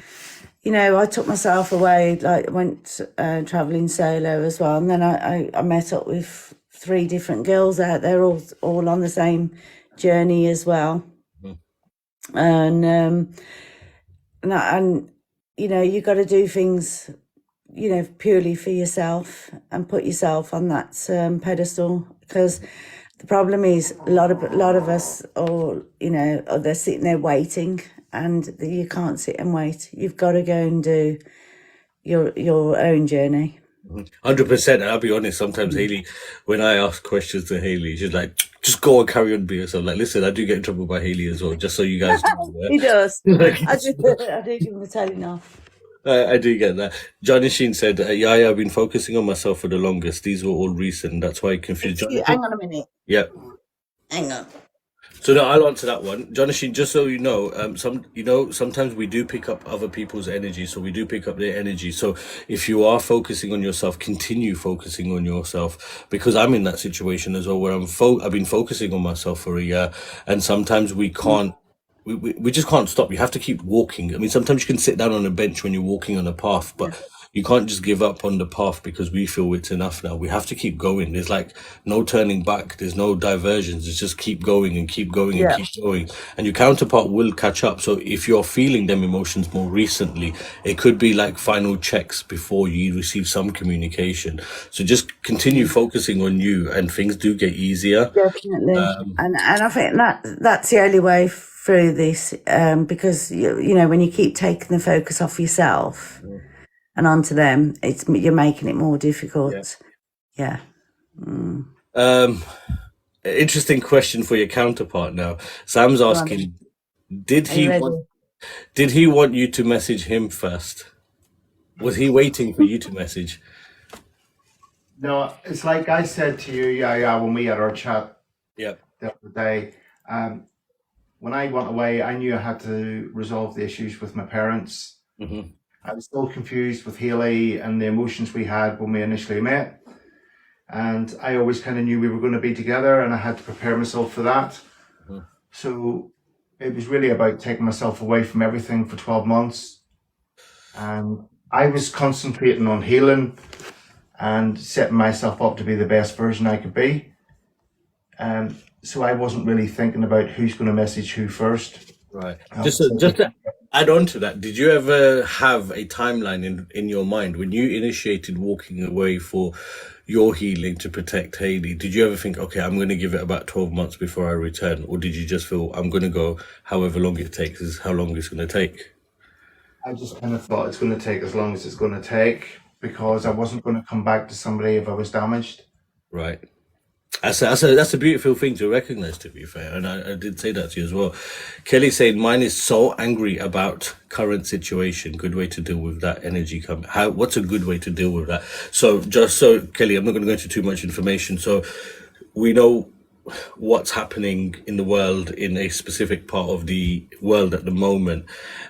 I took myself away, like went traveling solo as well, and then I met up with 3 different girls out there, all on the same journey as well, and you got to do things purely for yourself and put yourself on that pedestal, because the problem is a lot of us, or they're sitting there waiting, and you can't sit and wait. You've got to go and do your own journey. 100%, and I'll be honest, sometimes Haley, when I ask questions to Haley, she's like, "Just go and carry on, be yourself." Like, listen, I do get in trouble by Haley as well, just so you guys know. He does. Like, I do give him a telling off. I do get that. Johnny Sheen said, "Yeah, I've been focusing on myself for the longest. These were all recent. That's why I confused." Hang on a minute. Yeah. Hang on. So no, I'll answer that one, Jonathan. Just so you know, sometimes we do pick up other people's energy, so we do pick up their energy. So if you are focusing on yourself, continue focusing on yourself, because I'm in that situation as well, where I've been focusing on myself for a year, and sometimes we can't. We just can't stop. You have to keep walking. I mean, sometimes you can sit down on a bench when you're walking on a path, but you can't just give up on the path because we feel it's enough now. We have to keep going. There's like no turning back. There's no diversions. It's just keep going and keep going and Yeah. keep going. And your counterpart will catch up. So if you're feeling them emotions more recently, it could be like final checks before you receive some communication. So just continue focusing on you, and things do get easier. Definitely. And I think that's the only way through this, because when you keep taking the focus off yourself and onto them, you're making it more difficult. Yeah. Interesting question for your counterpart now. Sam's Go on. asking, did Are you he ready? want you to message him first? Was he waiting for you to message? No, it's like I said to you, yeah, when we had our chat Yep. the other day. When I went away, I knew I had to resolve the issues with my parents. hmm I was still confused with Haley and the emotions we had when we initially met. And I always kind of knew we were going to be together, and I had to prepare myself for that. So it was really about taking myself away from everything for 12 months. And I was concentrating on healing and setting myself up to be the best version I could be. So I wasn't really thinking about who's going to message who first. Right. I Just was to, just thinking, to add on to that, did you ever have a timeline in your mind when you initiated walking away for your healing to protect Haley? Did you ever think, okay, I'm going to give it about 12 months before I return? Or did you just feel, I'm going to go however long it takes is how long it's going to take? I just kind of thought it's going to take as long as it's going to take, because I wasn't going to come back to somebody if I was damaged. Right. That's a beautiful thing to recognize, to be fair, and I did say that to you as well. Kelly saying, "Mine is so angry about current situation. Good way to deal with that energy come. What's a good way to deal with that?" So just so Kelly, I'm not going to go into too much information. So we know what's happening in the world in a specific part of the world at the moment.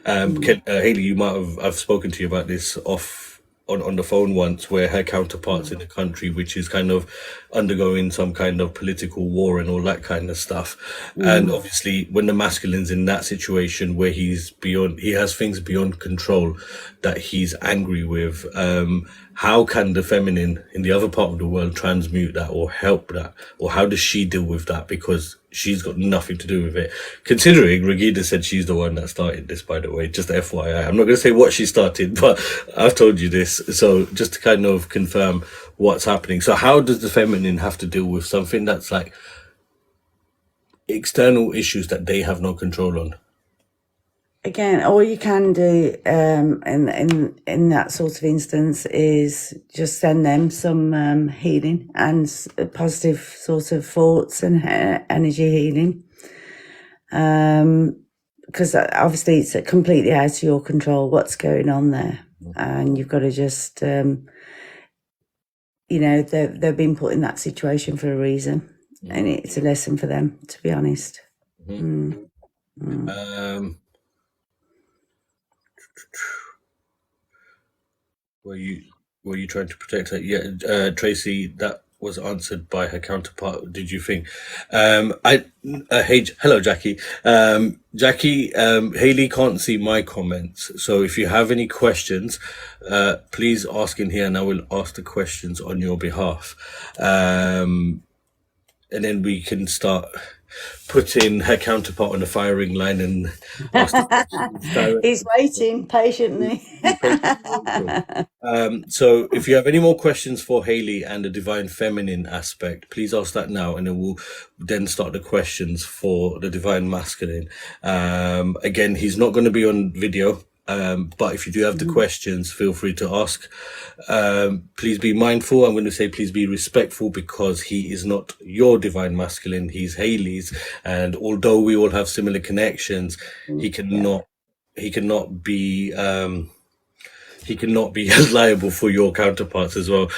Haley, you might have I've spoken to you about this on the phone once, where her counterparts in the country, which is kind of undergoing some kind of political war and all that kind of stuff. And obviously when the masculine's in that situation where he has things beyond control that he's angry with, how can the feminine in the other part of the world transmute that or help that? Or how does she deal with that? Because she's got nothing to do with it. Considering Regina said she's the one that started this, by the way, just FYI. I'm not going to say what she started, but I've told you this. So just to kind of confirm what's happening. So how does the feminine have to deal with something that's like external issues that they have no control on? again, all you can do in that sort of instance is just send them some healing and positive sort of thoughts and energy healing. Because obviously it's completely out of your control what's going on there, and you've got to just they've been put in that situation for a reason, and it's a lesson for them, to be honest. Were you trying to protect her? Yeah, Tracy, that was answered by her counterpart. Did you think? Hello, Jackie. Jackie, Haley can't see my comments, so if you have any questions, please ask in here, and I will ask the questions on your behalf. And then we can start putting her counterpart on the firing line and ask the questions directly. He's waiting patiently. So if you have any more questions for Haley and the divine feminine aspect, please ask that now, and then we'll then start the questions for the divine masculine. Again, he's not going to be on video, but if you do have the questions, feel free to ask. Please be mindful. I'm going to say please be respectful, because he is not your divine masculine, he's Haley's, and although we all have similar connections, he cannot be liable for your counterparts as well.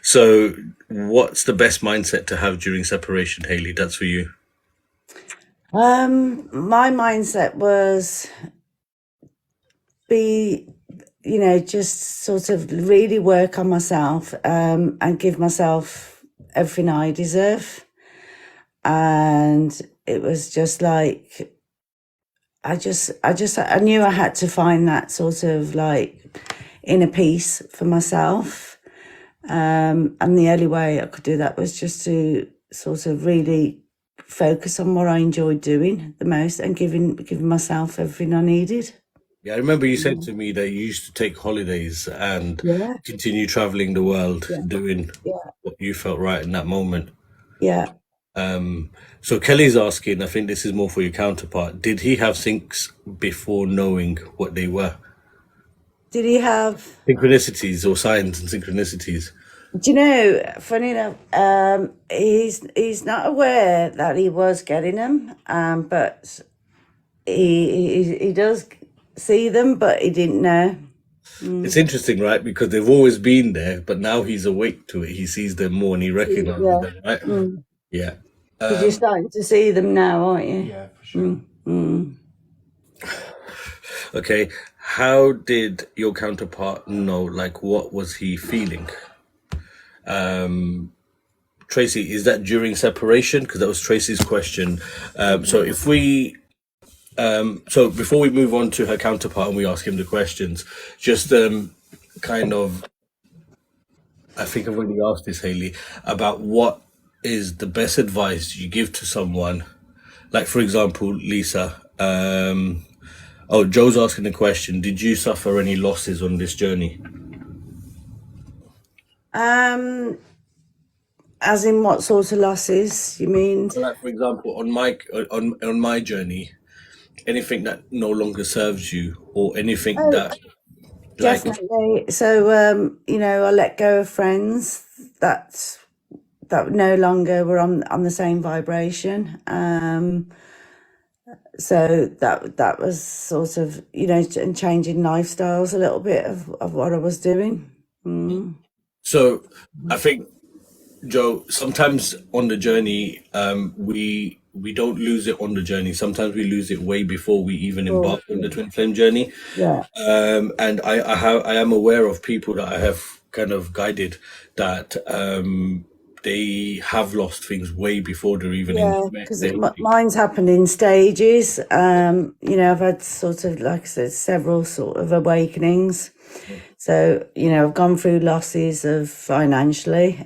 So what's the best mindset to have during separation, Haley? That's for you. My mindset was just sort of really work on myself, and give myself everything I deserve. And it was just like, I knew I had to find that sort of like inner peace for myself. And the only way I could do that was just to sort of really focus on what I enjoyed doing the most, and giving myself everything I needed. Yeah, I remember you said to me that you used to take holidays and Yeah, continue traveling the world, doing yeah, what you felt right in that moment. yeah. So Kelly's asking, I think this is more for your counterpart, did he have syncs before knowing what they were? Did he have? Synchronicities or signs and synchronicities? Do you know? Funny enough, he's not aware that he was getting them, but he does see them, but he didn't know. It's interesting, right? Because they've always been there, but now he's awake to it. He sees them more and he recognizes Yeah. them, right? Yeah. Because you're starting to see them now, aren't you? Yeah, for sure. Okay. How did your counterpart know? Like, what was he feeling? Tracy, is that during separation? Because that was Tracy's question. So if we, so before we move on to her counterpart and we ask him the questions, just kind of, I think I've already asked this, Haley, about what is the best advice you give to someone. Like, for example, Lisa, Joe's asking the question, did you suffer any losses on this journey? As in what sort of losses, you mean? So, like, for example, on my journey, anything that no longer serves you, or anything that, like, Definitely. So, I let go of friends that no longer were on the same vibration. So that was sort of, and changing lifestyles a little bit of what I was doing. so I think, Joe, sometimes on the journey, we don't lose it on the journey. Sometimes we lose it way before we even embark on the twin flame journey. Yeah. And I am aware of people that I have kind of guided that they have lost things way before they're even in. Because mine's happened in stages. I've had sort of, like I said, several sort of awakenings. So, I've gone through losses of financially,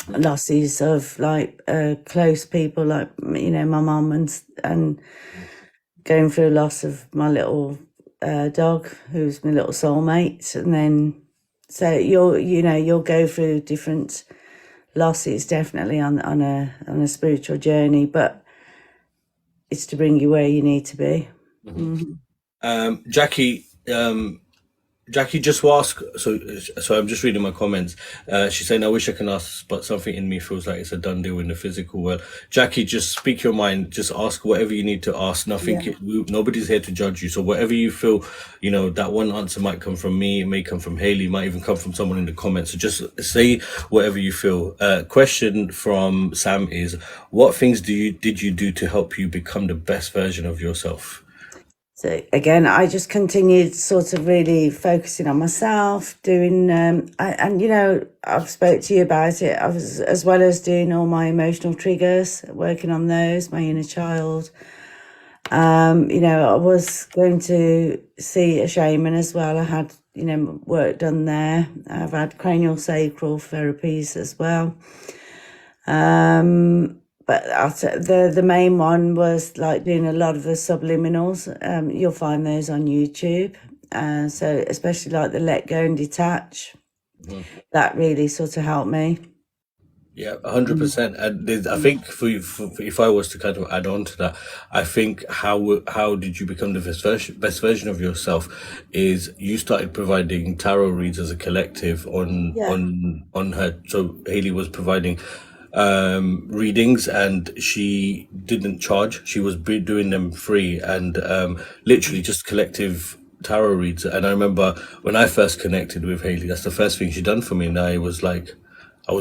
losses of like close people, like my mum, and going through loss of my little dog, who's my little soulmate, and then so you'll go through different losses, definitely on a spiritual journey, but it's to bring you where you need to be. Jackie, Jackie just asked. So I'm just reading my comments. She's saying, "I wish I can ask, but something in me feels like it's a done deal in the physical world." Jackie, just speak your mind. Just ask whatever you need to ask. Nothing. Yeah. Nobody's here to judge you. So whatever you feel, that one answer might come from me. It may come from Haley. It might even come from someone in the comments. So just say whatever you feel. Question from Sam is, what things did you do to help you become the best version of yourself? So again, I just continued sort of really focusing on myself, doing, I've spoke to you about it. I was, as well as doing all my emotional triggers, working on those, my inner child. I was going to see a shaman as well. I had, work done there. I've had cranial sacral therapies as well. But the main one was like doing a lot of the subliminals. You'll find those on YouTube. So especially like the let go and detach, that really sort of helped me. Yeah, 100%. And I think if I was to kind of add on to that, I think how did you become the best version of yourself is you started providing tarot reads as a collective Yeah. on her. So Haley was providing readings, and she didn't charge. She was doing them free, and literally just collective tarot reads. And I remember when I first connected with Haley, that's the first thing she done for me, and I was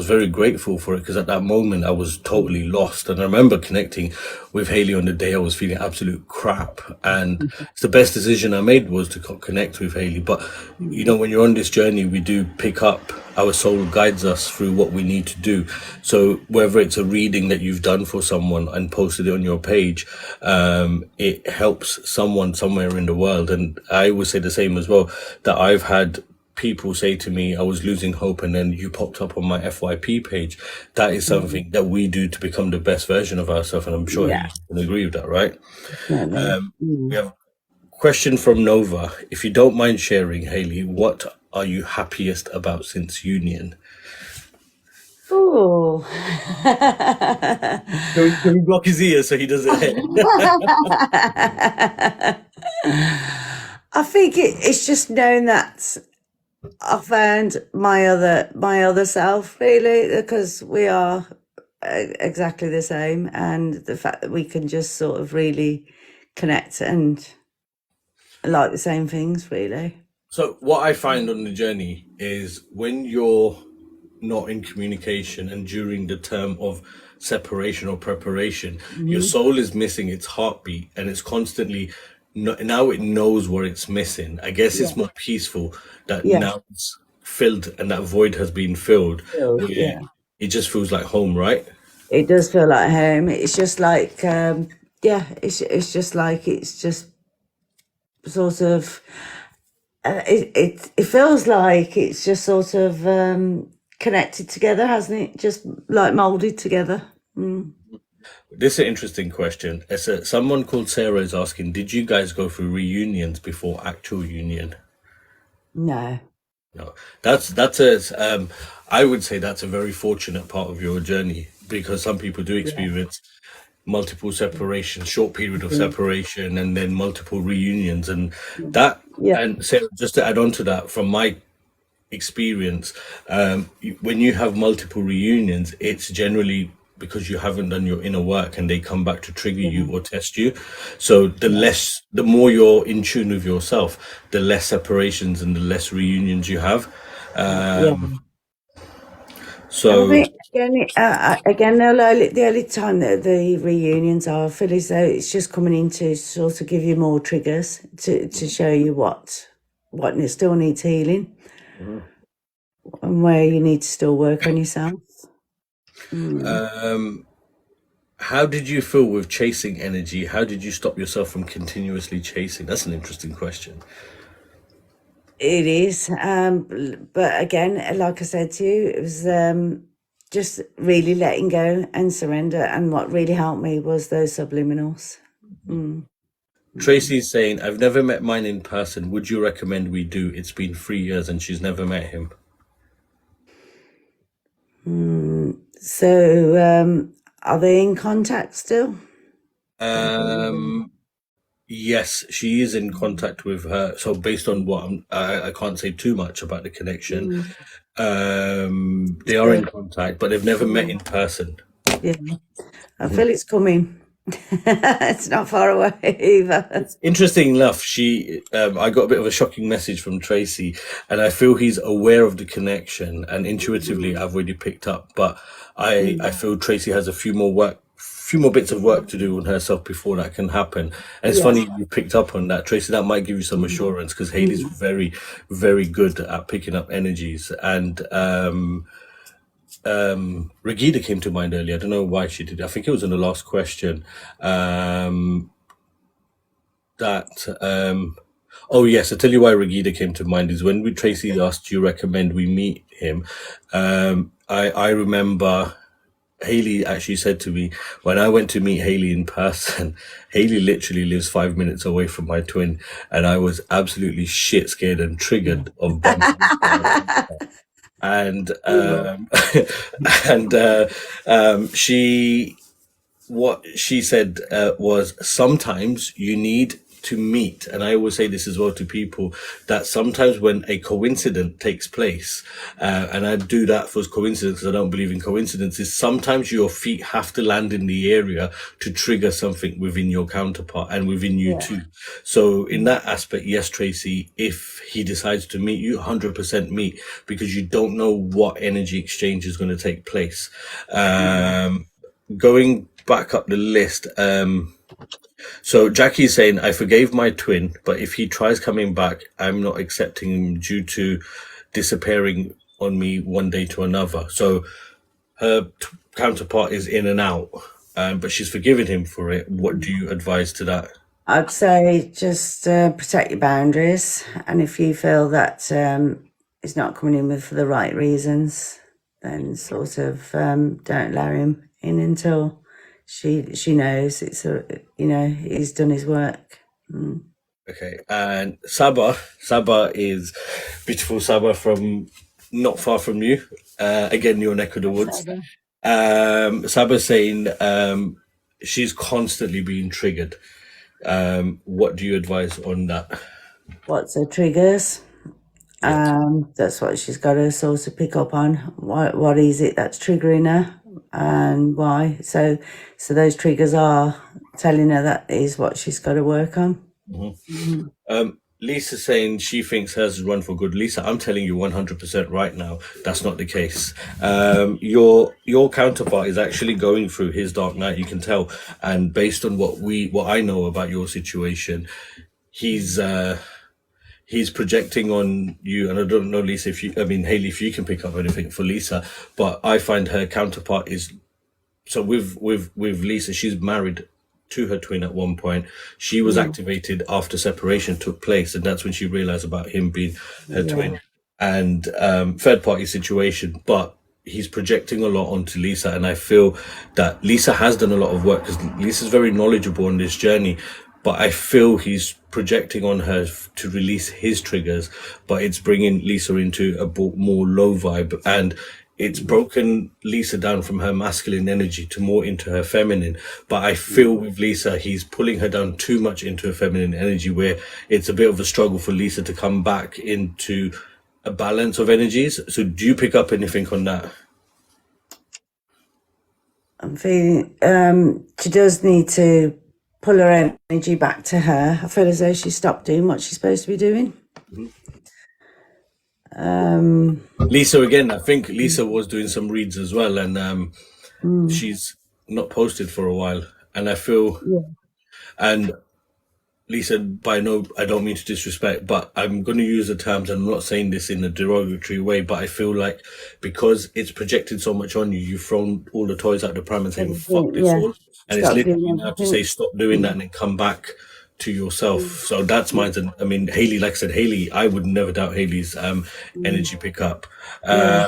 very grateful for it, because at that moment I was totally lost. And I remember connecting with Haley on the day I was feeling absolute crap. And it's the best decision I made was to connect with Haley. But, when you're on this journey, we do pick up, our soul guides us through what we need to do. So whether it's a reading that you've done for someone and posted it on your page, it helps someone somewhere in the world. And I would say the same as well, that I've had people say to me, I was losing hope, and then you popped up on my FYP page. That is something that we do to become the best version of ourselves, and I'm sure Yeah. you can agree with that, right? Definitely. We have a question from Nova. If you don't mind sharing, Haley, what are you happiest about since union? Ooh. Can we block his ears so he doesn't hear? I think it's just knowing that I found my other self, really, because we are exactly the same, and the fact that we can just sort of really connect and like the same things, really. So what I find on the journey is when you're not in communication and during the term of separation or preparation, your soul is missing its heartbeat, and it's constantly now it knows what it's missing. I guess Yeah. it's more peaceful that Yeah. now it's filled and that void has been filled. Yeah. It just feels like home, right? It does feel like home. It's just like, it's just like, it's just sort of, it feels like it's just sort of connected together, hasn't it? Just like molded together. This is an interesting question. Someone called Sarah is asking, did you guys go through reunions before actual union? No. No, I would say that's a very fortunate part of your journey, because some people do experience multiple separations, short period of separation, and then multiple reunions, and that. Yeah. And Sarah, just to add on to that, from my experience, when you have multiple reunions, it's generally because you haven't done your inner work, and they come back to trigger you or test you. So the more you're in tune with yourself, the less separations and the less reunions you have. Yeah. And I So think again, the only time that the reunions are, I feel as though it's just coming in to sort of give you more triggers to show you what still needs healing and where you need to still work on yourself. how did you feel with chasing energy? How did you stop yourself from continuously chasing? That's an interesting question. It is, but again, like I said to you, it was just really letting go and surrender. And what really helped me was those subliminals. Tracy's saying, I've never met mine in person. Would you recommend we do? It's been 3 years and she's never met him. So, are they in contact still? Something. Um, yes, she is in contact with her. So based on what I can't say too much about the connection. Mm, They it's are in good. contact, but they've never met Mm, in person. yeah, I Mhm. feel it's coming. It's not far away either. It's interesting enough. I got a bit of a shocking message from Tracy, and I feel he's aware of the connection, and intuitively, I've already picked up. But I Mm, feel Tracy has a few more bits of work to do on herself before that can happen. And it's yes. funny you picked up on that, Tracy. That might give you some Mm, assurance because Haley's mm. very, very good at picking up energies. And Regina came to mind earlier. I don't know why she did. I think it was in the last question. Um, that Oh yes, I tell you why Regina came to mind is when we Tracy asked, "Do you recommend we meet him?" I remember Haley actually said to me when I went to meet Haley in person. Haley literally lives 5 minutes away from my twin, and I was absolutely shit scared and triggered of bumping into her. And Mm. and she what she said was sometimes you need to meet, and I always say this as well to people, that sometimes when a coincidence takes place, and I do that for coincidence because I don't believe in coincidences, sometimes your feet have to land in the area to trigger something within your counterpart and within you Yeah. too. So in that aspect, yes, Tracy, if he decides to meet you, 100% meet, because you don't know what energy exchange is going to take place. Going back up the list, so Jackie's saying, I forgave my twin, but if he tries coming back, I'm not accepting him due to disappearing on me one day to another. So her counterpart is in and out, but she's forgiven him for it. What do you advise to that? I'd say just protect your boundaries, and if you feel that he's not coming in with for the right reasons, then sort of don't allow him in until she knows he's done his work. Mm. Okay, and Saba is beautiful Saba from not far from you. Again, your neck of the woods. Saga. Saba's saying she's constantly being triggered. What do you advise on that? What's her triggers? Yes. That's what she's got to sort of pick up on. What is it that's triggering her, and why? So those triggers are telling her that is what she's got to work on. Mhm. Lisa saying she thinks hers is run for good. Lisa, I'm telling you 100% right now, that's not the case. Your counterpart is actually going through his dark night, you can tell. And based on what I know about your situation, he's he's projecting on you. And I don't know, Lisa, Haley, if you can pick up anything for Lisa, but I find her counterpart is so with Lisa, she's married to her twin at one point. She was Mm. activated after separation took place, and that's when she realized about him being her Yeah. twin. And third party situation, but he's projecting a lot onto Lisa, and I feel that Lisa has done a lot of work because Lisa's very knowledgeable on this journey. But I feel he's projecting on her to release his triggers, but it's bringing Lisa into a more low vibe, and it's broken Lisa down from her masculine energy to more into her feminine. But I feel with Lisa, he's pulling her down too much into her feminine energy, where it's a bit of a struggle for Lisa to come back into a balance of energies. So do you pick up anything on that? I'm feeling she does need to pull her energy back to her. I feel as though she stopped doing what she's supposed to be doing. Lisa, again, I think Lisa was doing some reads as well, and Mm, she's not posted for a while. And I feel, yeah. and Lisa, by no, I don't mean to disrespect, but I'm going to use the terms, and I'm not saying this in a derogatory way, but I feel like because it's projected so much on you, you've thrown all the toys out the pram and saying, fuck Everything, this yeah. all. And it's Stop literally doing now to say, everything. stop doing that and then come back to yourself. So that's mine. And I mean, Haley, like I said, Haley, I would never doubt Haley's Mm, energy pickup. yeah.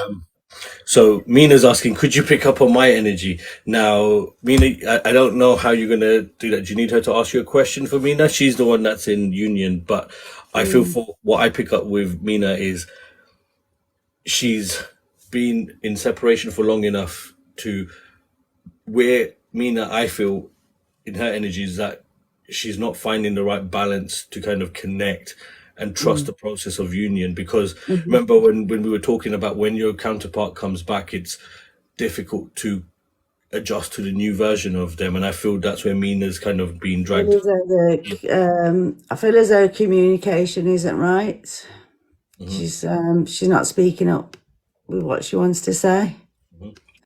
So Mina's asking, could you pick up on my energy? Now, Mina, I don't know how you're gonna do that. Do you need her to ask you a question for Mina? She's the one that's in union, but I feel Mm, for what I pick up with Mina is she's been in separation for long enough to where Mina, I feel, in her energy is that she's not finding the right balance to kind of connect and trust the process of union. Because remember when we were talking about when your counterpart comes back, it's difficult to adjust to the new version of them, and I feel that's where Mina's kind of being I dragged. feel as though I feel as though communication isn't right. She's not speaking up with what she wants to say.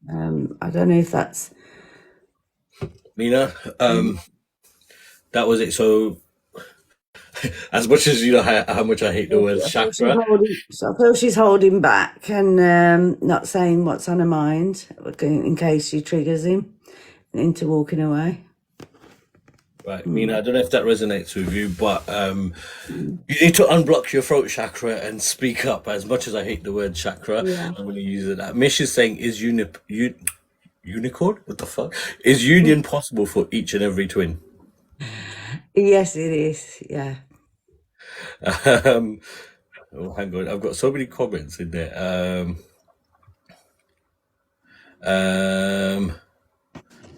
I don't know if that's Mina, that was it. So as much as you know how much I hate the word chakra, I feel she's holding back and not saying what's on her mind in case she triggers him into walking away. right, Mina, I don't know if that resonates with you, but you need to unblock your throat chakra and speak up. As much as I hate the word chakra, Yeah. I'm going to use it. That Mish is saying, is unicorn? What the fuck? Is union possible for each and every twin? Yes, it is. Yeah. Oh, hang on, I've got so many comments in there.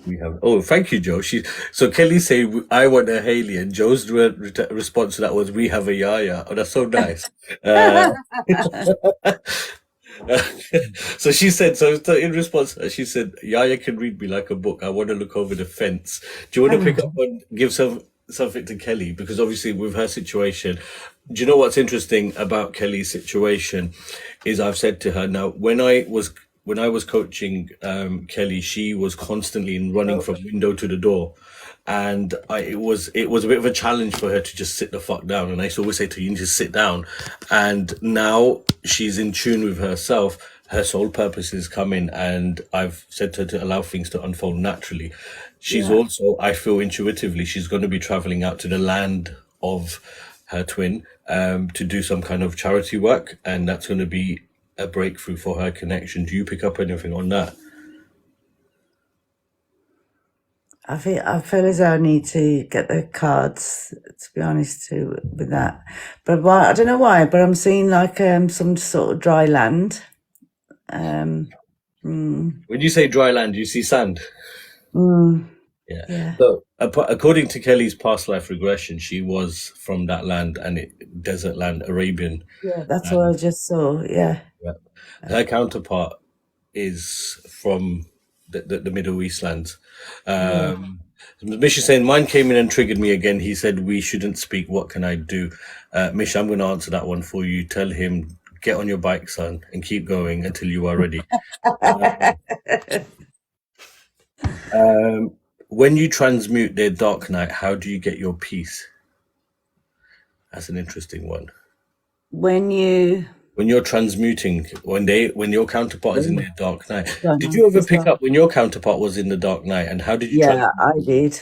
We have. Oh, thank you, Joe. So Kelly saying I want a Haley, and Joe's response to that was we have a Yaya. Oh, that's so nice. So she said. So in response, she said Yaya can read me like a book. I want to look over the fence. Do you want to pick up and give something to Kelly? Because obviously with her situation, do you know what's interesting about Kelly's situation is I've said to her now when I was coaching Kelly, she was constantly running from window to the door, and it was a bit of a challenge for her to just sit the fuck down. And I used to always say to her, you need to sit down. And now she's in tune with herself. Her soul purpose is coming, and I've said to her to allow things to unfold naturally. She's also, I feel intuitively, she's going to be traveling out to the land of her twin to do some kind of charity work, and that's going to be a breakthrough for her connection. Do you pick up anything on that? I feel as though I need to get the cards, to be honest, with that. But I don't know why, but I'm seeing like some sort of dry land. When you say dry land, you see sand. Yeah. So according to Kelly's past life regression, she was from that land, and desert land, Arabian. Yeah, that's what I just saw. Yeah. Her counterpart is from the Middle East lands. Mish is saying, mine came in and triggered me again. He said, we shouldn't speak. What can I do? Mish, I'm going to answer that one for you. Tell him, get on your bike, son, and keep going until you are ready. When you transmute their dark night, how do you get your peace? That's an interesting one. When you're transmuting, when your counterpart is in their dark night, did you ever pick up when your counterpart was in the dark night, and how did you? Yeah, I did.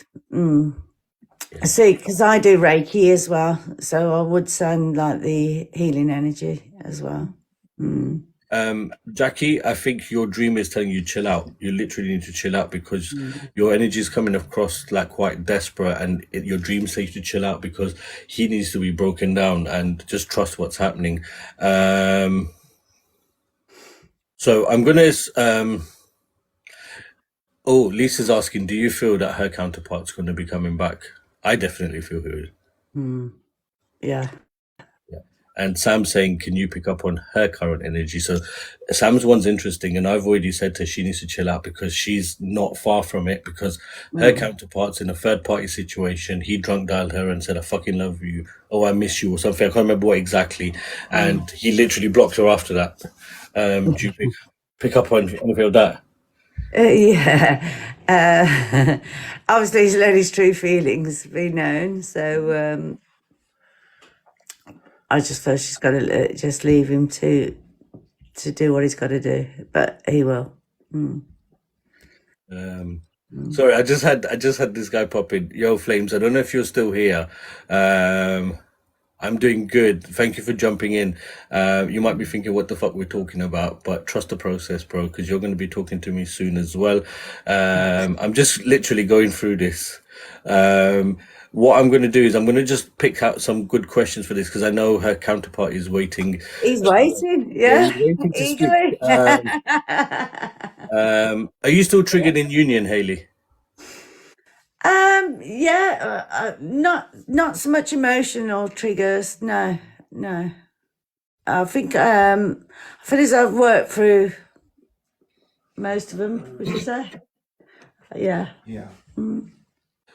See, because I do Reiki as well, so I would send like the healing energy as well. Jackie, I think your dream is telling you chill out. You literally need to chill out because your energy is coming across like quite desperate, and your dream says you to chill out because he needs to be broken down and just trust what's happening. So I'm gonna. Oh, Lisa's asking, do you feel that her counterpart's going to be coming back? I definitely feel it. Yeah. And Sam's saying, can you pick up on her current energy? So Sam's one's interesting, and I've already said to her she needs to chill out because she's not far from it, because her counterpart's in a third party situation. He drunk dialed her and said, I fucking love you. Oh, I miss you, or something. I can't remember what exactly. And he literally blocked her after that. Do you pick up on anything of that? Yeah. Obviously, he's let his true feelings be known, so I just feel she's got to just leave him to do what he's got to do, but he will. Sorry, I just had this guy pop in. Yo, Flames, I don't know if you're still here. I'm doing good. Thank you for jumping in. You might be thinking what the fuck we're talking about, but trust the process, bro, because you're going to be talking to me soon as well. I'm just literally going through this. What I'm going to do is I'm going to just pick out some good questions for this, because I know her counterpart is waiting. He's waiting, yeah. He's waiting to speak. Eagerly. Are you still triggered in union, Haley? Yeah, not so much emotional triggers. No, no. I feel as I've worked through most of them. Would you say? Yeah. Yeah.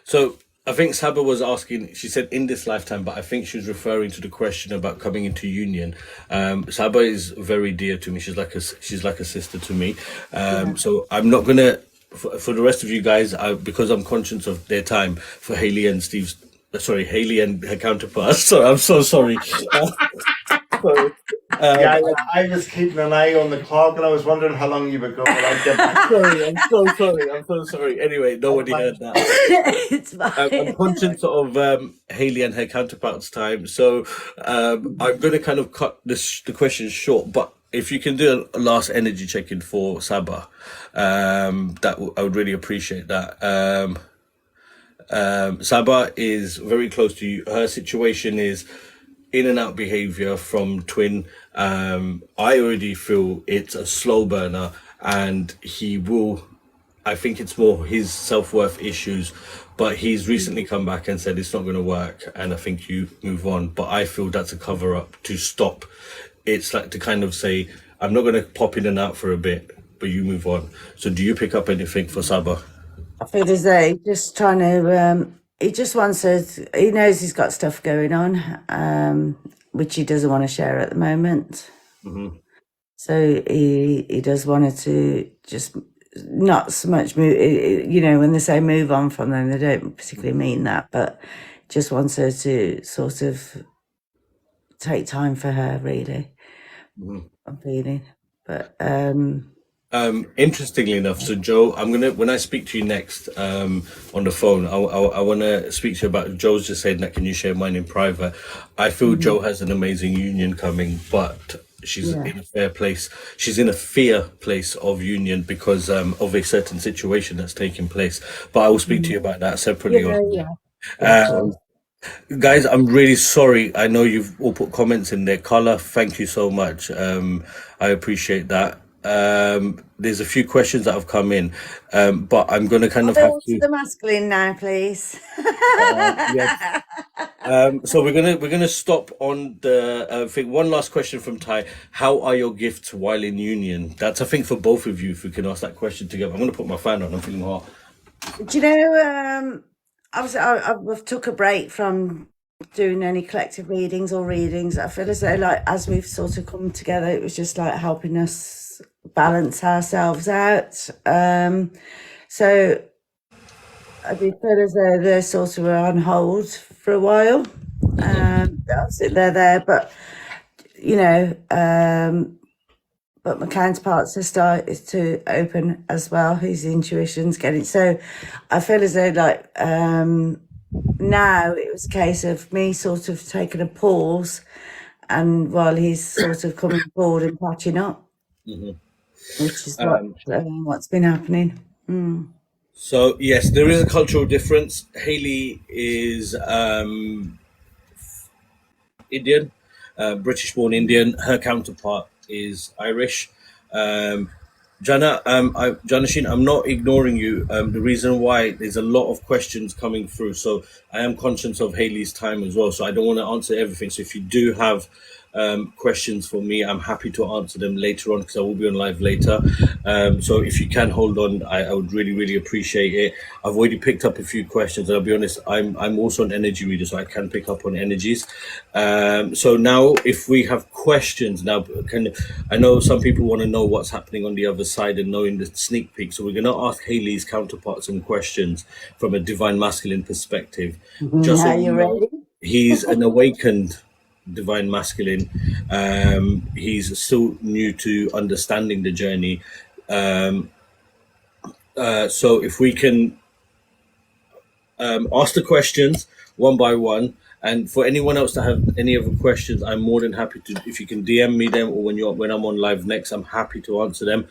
So I think Saba was asking. She said in this lifetime, but I think she was referring to the question about coming into union. Saba is very dear to me. She's like a sister to me. So I'm not gonna for the rest of you guys, because I'm conscious of their time. For Haley and Steve's, sorry, Haley and her counterparts. So I'm so sorry. Sorry. Yeah, I was keeping an eye on the clock and I was wondering how long you would go without getting back. Sorry, I'm so sorry. I'm so sorry. Anyway, nobody heard that. It's I'm fine. conscious of Haley and her counterparts' time, so I'm going to kind of cut the questions short. But if you can do a last energy check-in for Saba, I would really appreciate that. Saba is very close to you. Her situation is in and out behavior from twin. I already feel it's a slow burner, and he will. I think it's more his self-worth issues, but he's recently come back and said it's not going to work, and I think you move on. But I feel that's a cover-up to stop. It's like to kind of say, I'm not going to pop in and out for a bit, but you move on. So do you pick up anything for Saba? I feel as though he's just trying to. He just wants to. He knows he's got stuff going on, which he doesn't want to share at the moment. So he does want to just not so much move. When they say move on from them, they don't particularly mean that, but just wants her to sort of take time for her. Really, I'm feeling, but Interestingly enough, so Joe, when I speak to you next on the phone, I want to speak to you about. Joe's just saying that. Can you share mine in private? I feel Joe has an amazing union coming, but she's yeah, in a fair place. She's in a fear place of union because of a certain situation that's taking place. But I will speak to you about that separately. yeah, yeah. Guys, I'm really sorry. I know you've all put comments in there. Carla, thank you so much. I appreciate that. There's a few questions that have come in, but I'm going to kind of have Go to to. the masculine now, please. Yeah. So we're gonna stop on the. I think one last question from Ty. How are your gifts while in union? That's I think for both of you. If we can ask that question together, I'm going to put my fan on. I'm feeling hot. Do you know? I've took a break from doing any collective readings or readings. I feel as though, like, as we've sort of come together, it was just like helping us balance ourselves out. So I do feel as though they're sort of on hold for a while. Obviously they're there, but but my counterparts are started to open as well. His intuition's getting so. I feel as though like now it was a case of me sort of taking a pause, and while he's sort of coming forward and catching up, which is what's been happening. So yes, there is a cultural difference. Haley is Indian, British-born Indian. Her counterpart is Irish. Jana Sheen, I'm not ignoring you. The reason why there's a lot of questions coming through, so I am conscious of Haley's time as well. So I don't want to answer everything. So if you do have questions for me, I'm happy to answer them later on because I will be on live later. So if you can hold on, I would really, really appreciate it. I've already picked up a few questions, and I'll be honest, I'm also an energy reader, so I can pick up on energies. So now, if we have questions, I know some people want to know what's happening on the other side and knowing the sneak peek. So we're going to ask Haley's counterpart some questions from a divine masculine perspective. Just so Are you ready? he's an awakened divine masculine. He's still new to understanding the journey. So if we can ask the questions one by one, and for anyone else to have any other questions, I'm more than happy to. If you can DM me them, or when I'm on live next, I'm happy to answer them.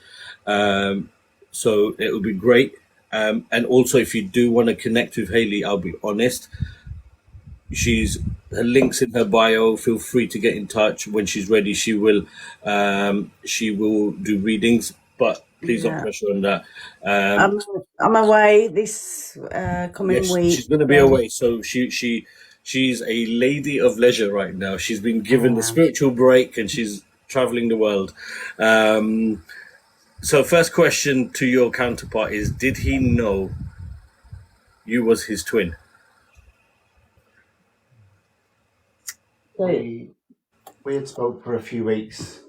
So it would be great. And also, if you do want to connect with Haley, I'll be honest. Her links in her bio. Feel free to get in touch when she's ready. She will do readings, but Please don't Yeah. pressure on that. I'm I'm away this coming Yes, week. she's going to be away. So she's a lady of leisure right now. She's been given the Yeah. spiritual break, and she's traveling the world. So first question to your counterpart is: did he know you was his twin? So, We had spoke for a few weeks,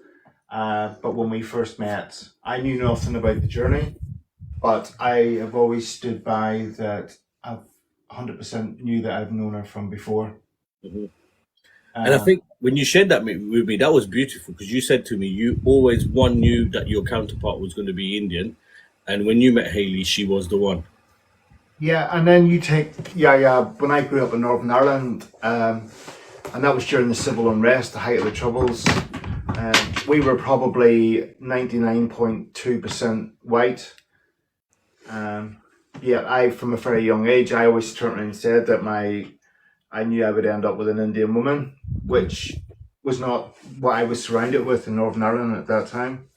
but when we first met, I knew nothing about the journey, but I have always stood by that. I've 100% knew that I've known her from before. Mhm. And I Um, think when you shared that with me, that was beautiful because you said to me you always knew that your counterpart was going to be Indian, and when you met Haley, she was the one. yeah, and then you take yeah. When I grew up in Northern Ireland, and that was during the civil unrest, the height of the troubles. We were probably 99.2% white. I from a very young age, I always turned around and said that I knew I would end up with an Indian woman, which was not what I was surrounded with in Northern Ireland at that time.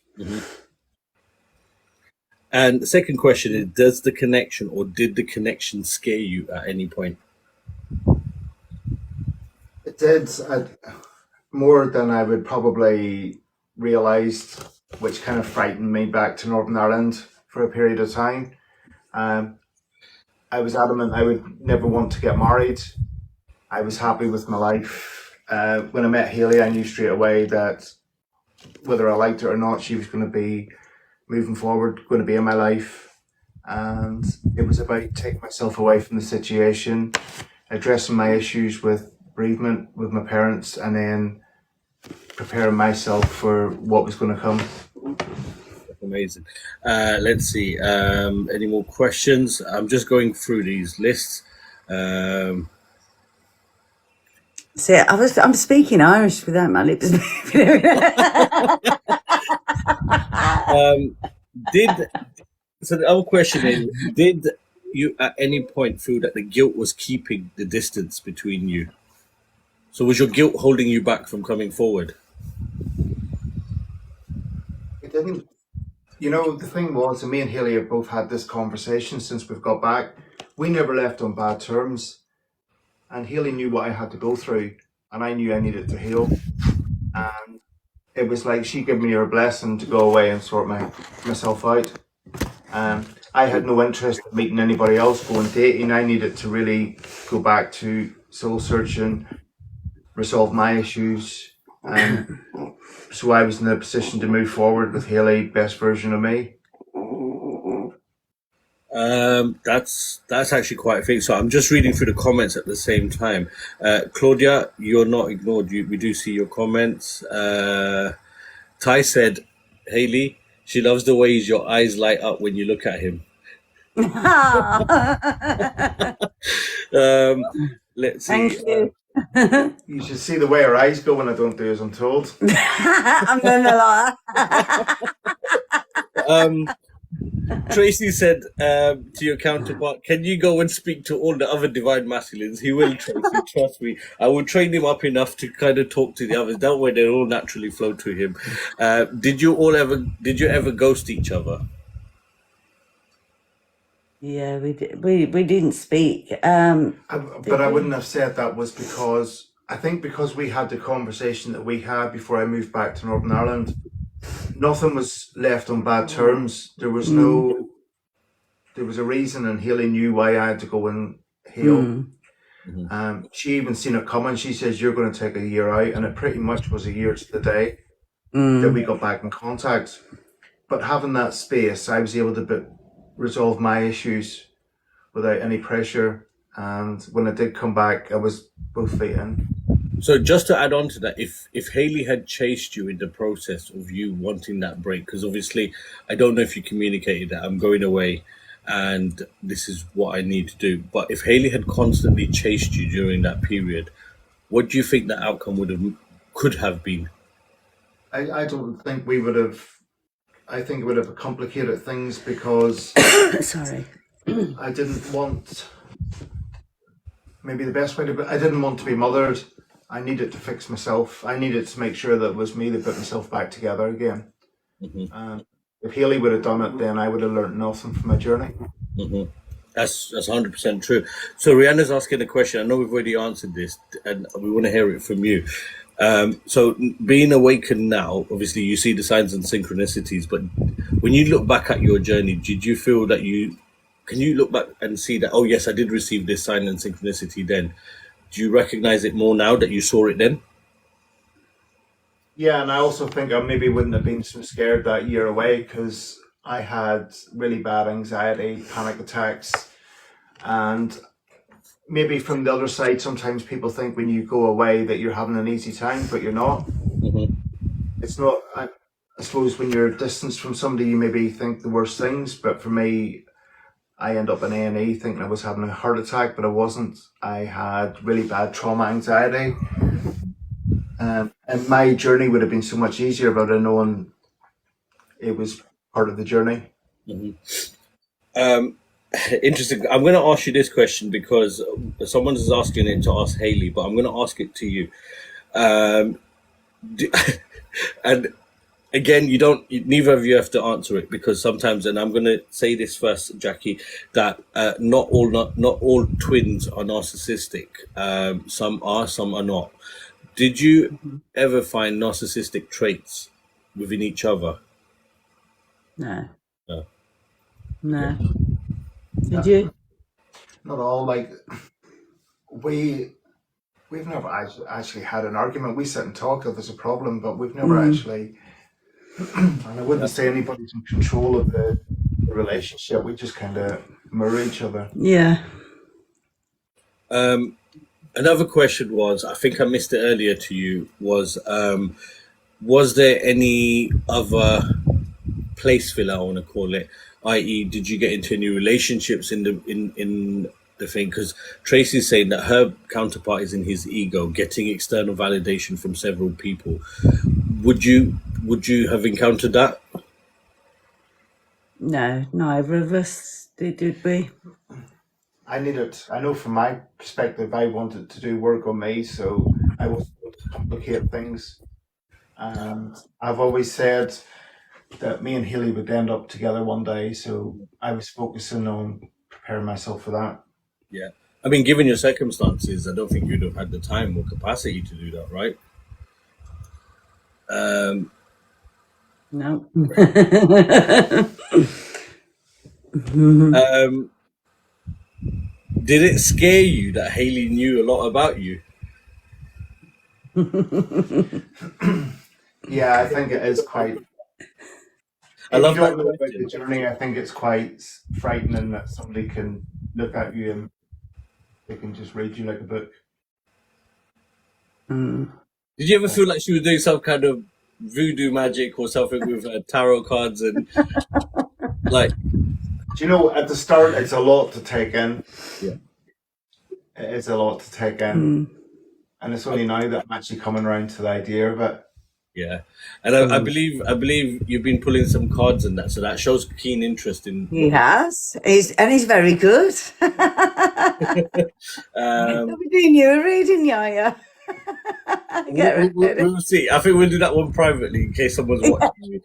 And the second question is: does the connection, or did the connection, scare you at any point? It did more than I would probably realised, which kind of frightened me back to Northern Ireland for a period of time. I was adamant I would never want to get married. I was happy with my life. When I met Haley, I knew straight away that whether I liked it or not, she was going to be moving forward, going to be in my life. And it was about taking myself away from the situation, addressing my issues with bereavement with my parents, and then preparing myself for what was going to come. Amazing. Let's see. Any more questions? I'm just going through these lists. see, I'm speaking Irish without my lips moving. So the other question is: did you at any point feel that the guilt was keeping the distance between you? So was your guilt holding you back from coming forward? It didn't. You know, the thing was, and me and Haley have both had this conversation since we've got back. We never left on bad terms. And Haley knew what I had to go through, and I knew I needed to heal. And it was like she gave me her blessing to go away and sort myself out. I had no interest in meeting anybody else, going dating. I needed to really go back to soul searching, resolve my issues. So I was in a position to move forward with Haley, best version of me. That's actually quite a thing. So I'm just reading through the comments at the same time. Claudia, you're not ignored. We do see your comments. Ty said, Haley, she loves the ways your eyes light up when you look at him. Let's see. Thank you. You should see the way her eyes go when I don't do as I'm told. I'm gonna lie. Tracy said to your counterpart, can you go and speak to all the other divine masculines? He will, Tracy, trust me. I will train him up enough to kind of talk to the others. That way they'll all naturally flow to him. Did you ever ghost each other? Yeah, we didn't speak. But I wouldn't have said that was because, I think because we had the conversation that we had before I moved back to Northern Ireland, nothing was left on bad terms. There was a reason, and Haley knew why I had to go and heal. She even seen it coming. She says, you're going to take a year out, and it pretty much was a year to the day that we got back in contact. But having that space, I was able to resolve my issues without any pressure. And when I did come back, I was both feet in. So just to add on to that, if Haley had chased you in the process of you wanting that break, because obviously I don't know if you communicated that I'm going away and this is what I need to do, but if Haley had constantly chased you during that period, what do you think the outcome could have been? I don't think we would have. I think it would have complicated things because Sorry. I didn't want. Maybe the best way to. I didn't want to be mothered. I needed to fix myself. I needed to make sure that it was me that put myself back together again. if Haley would have done it, then I would have learned nothing from my journey. That's 100% true. So Rihanna's asking a question. I know we've already answered this, and we want to hear it from you. So being awakened now, obviously you see the signs and synchronicities, but when you look back at your journey, did you feel that can you look back and see that, oh yes, I did receive this sign and synchronicity then? Do you recognize it more now that you saw it then? Yeah, and I also think I maybe wouldn't have been so scared that year away because I had really bad anxiety, panic attacks, and maybe from the other side, sometimes people think when you go away that you're having an easy time, but you're not. It's not. I suppose when you're distanced from somebody, you maybe think the worst things, but for me, I end up in A&E thinking I was having a heart attack, but I wasn't. I had really bad trauma anxiety. And my journey would have been so much easier if I'd have known it was part of the journey. Interesting. I'm going to ask you this question because someone is asking it to ask Haley, but I'm going to ask it to you. And again, neither of you have to answer it because sometimes, and I'm going to say this first, Jackie, that not all twins are narcissistic. Some are, some are not. Did you ever find narcissistic traits within each other? No. No. No. Did you? Not all. Like we've never actually had an argument. We sit and talk if there's a problem, but we've never actually. And I wouldn't say anybody's in control of the relationship. We just kind of mirror each other. Yeah. Another question was, I think I missed it earlier to you, was there any other place filler, I want to call it, i.e. did you get into any relationships in the thing? Because Tracy's saying that her counterpart is in his ego, getting external validation from several people. Would you have encountered that? No, neither of us did we? I know from my perspective, I wanted to do work on me, so I wasn't going to complicate things. And I've always said that me and Haley would end up together one day, so I was focusing on preparing myself for that. Yeah. I mean, given your circumstances, I don't think you'd have had the time or capacity to do that, right? No. Did it scare you that Haley knew a lot about you? Yeah, I think it is quite. I If love you don't that know about question. the journey, I think it's quite frightening that somebody can look at you and they can just read you like a book. Did you ever feel like she was doing some kind of voodoo magic or something with tarot cards and like? Do you know, at the start, it's a lot to take in. Yeah. It is a lot to take in. And it's only now that I'm actually coming around to the idea of it. Yeah, and I believe you've been pulling some cards and that, so that shows keen interest in. He has. He's very good. We're doing you a reading, yeah. We'll see. I think we'll do that one privately in case someone's watching you.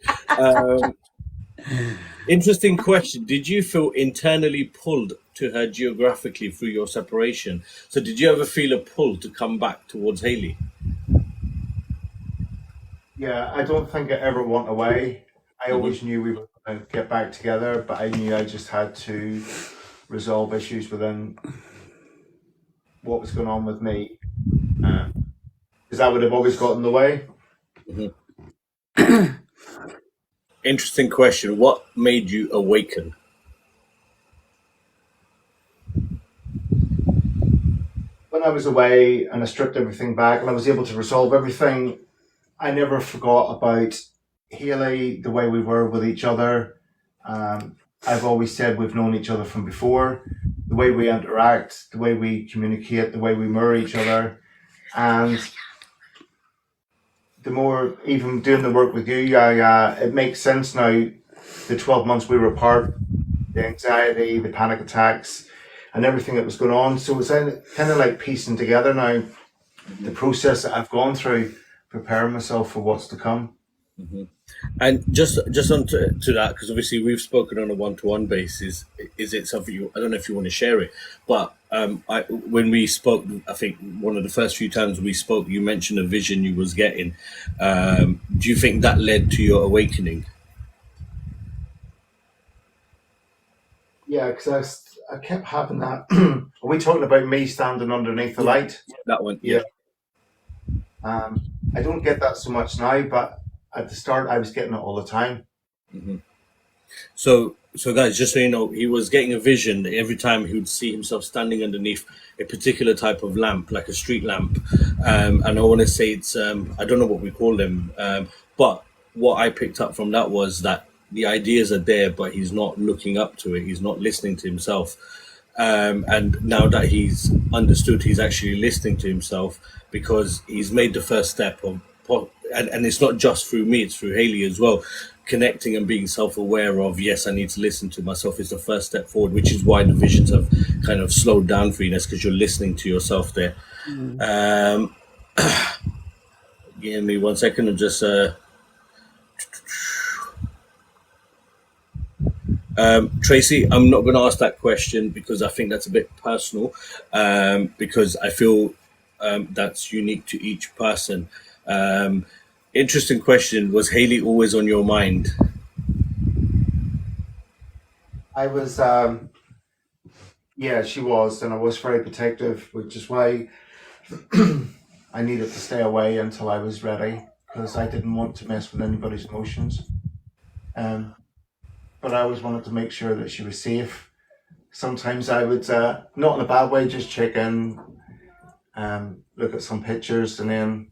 Interesting question. Did you feel internally pulled to her geographically through your separation? So did you ever feel a pull to come back towards Haley? Yeah, I don't think I ever went away. I always knew we were going to get back together, but I knew I just had to resolve issues within what was going on with me. Because I would have always got in the way. Interesting question. What made you awaken? When I was away and I stripped everything back and I was able to resolve everything, I never forgot about Haley, the way we were with each other. I've always said we've known each other from before. The way we interact, the way we communicate, the way we mirror each other. And the more, even doing the work with you, it makes sense now, the 12 months we were apart, the anxiety, the panic attacks, and everything that was going on. So it's kind of like piecing together now the process that I've gone through, preparing myself for what's to come. And just on to that, because obviously we've spoken on a one-to-one basis. Is it something you? I don't know if you want to share it, but when we spoke, I think one of the first few times we spoke, you mentioned a vision you was getting. Do you think that led to your awakening? Yeah, because I kept having that. Are we talking about me standing underneath the Yeah, light? that one. Yeah. Yeah. I don't get that so much now, but at the start I was getting it all the time. hmm So guys, just so you know, he was getting a vision that every time he would see himself standing underneath a particular type of lamp, like a street lamp. And I want to say it's I don't know what we call them, but what I picked up from that was that the ideas are there, but he's not looking up to it. He's not listening to himself. And now that he's understood, he's actually listening to himself because he's made the first step of, and it's not just through me, it's through Haley as well. Connecting and being self-aware of, yes, I need to listen to myself is the first step forward, which is why the visions have kind of slowed down for you, because you're listening to yourself there. Mm. Um, Give me 1 second and just Tracy, I'm not going to ask that question because I think that's a bit personal, because I feel that's unique to each person. Um, Interesting question. Was Haley always on your mind? I was, yeah, she was, and I was very protective, which is why I needed to stay away until I was ready because I didn't want to mess with anybody's emotions. Um, but I always wanted to make sure that she was safe. Sometimes I would, not in a bad way, just check in, look at some pictures, and then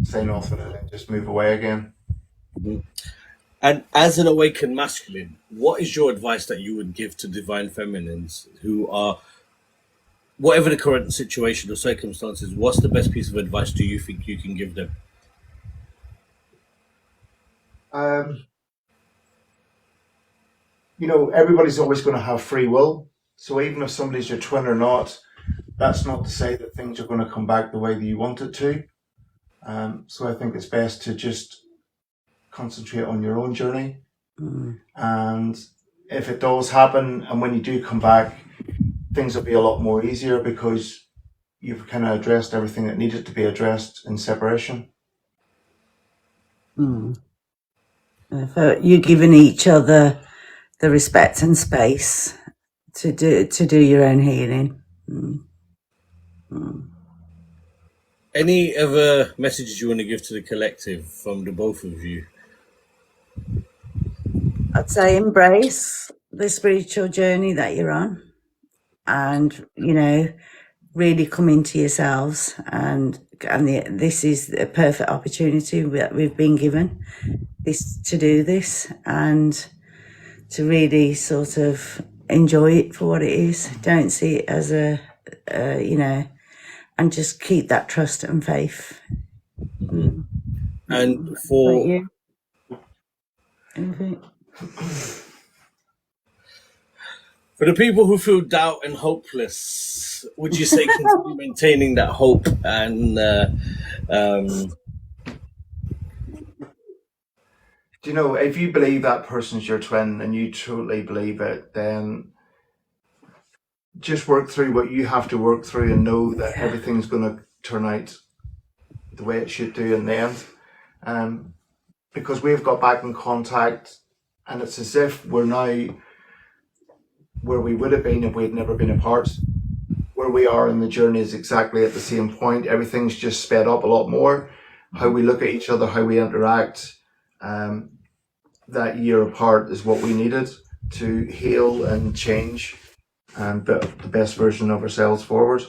say nothing and then just move away again. Mhm. And as an awakened masculine, what is your advice that you would give to divine feminines who are, whatever the current situation or circumstances, what's the best piece of advice do you think you can give them? Um, everybody's always going to have free will. So even if somebody's your twin or not, that's not to say that things are going to come back the way that you want it to. So I think it's best to just concentrate on your own journey. Mm. And if it does happen, and when you do come back, things will be a lot more easier because you've kind of addressed everything that needed to be addressed in separation. Mm. So you're giving each other the respect and space to do your own healing. Mm. Mm. Any other messages you want to give to the collective from the both of you? I'd say embrace the spiritual journey that you're on, and really come into yourselves, and this is a perfect opportunity that we've been given this to do this, and to really sort of enjoy it for what it is. Don't see it as and just keep that trust and faith. Mm. And Like for you, anything? the people who feel doubt and hopeless, would you say continue maintaining that hope and um, If you believe that person's your twin and you truly believe it, then just work through what you have to work through and know that Yeah. everything's going to turn out the way it should do in the end. Because we've got back in contact, and it's as if we're now where we would have been if we'd never been apart. Where we are in the journey is exactly at the same point. Everything's just sped up a lot more. How we look at each other, how we interact, that year apart is what we needed to heal and change and put the best version of ourselves forward.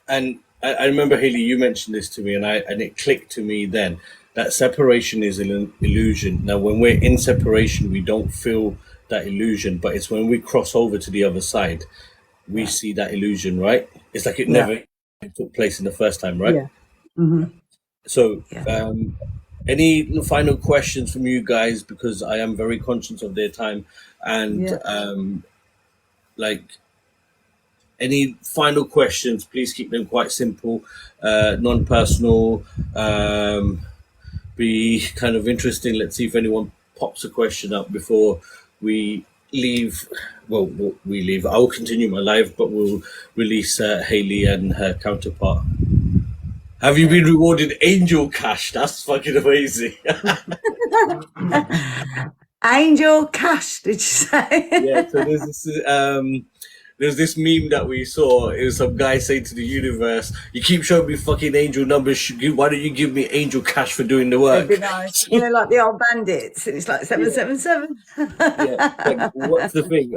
and I remember Haley, you mentioned this to me, and it clicked to me then that separation is an illusion. Now, when we're in separation, we don't feel that illusion, but it's when we cross over to the other side, we Yeah. see that illusion, right? It's like it Yeah. never took place in the first time, right? Yeah. Hmm. So, Yeah. any final questions from you guys? Because I am very conscious of their time, and Yeah. like any final questions, please keep them quite simple, non-personal. be kind of interesting. Let's see if anyone pops a question up before we leave. Well, we leave. I'll continue my live, but we'll release Haley and her counterpart. Have you been rewarded Angel Cash? That's fucking amazing. Angel Cash, did you say? Yeah, so there's this meme that we saw. It was some guy saying to the universe, "You keep showing me fucking angel numbers. Why don't you give me angel cash for doing the It'd work?" be nice. You know, like the old bandits. It's like 777. Yeah. Like, what's the thing?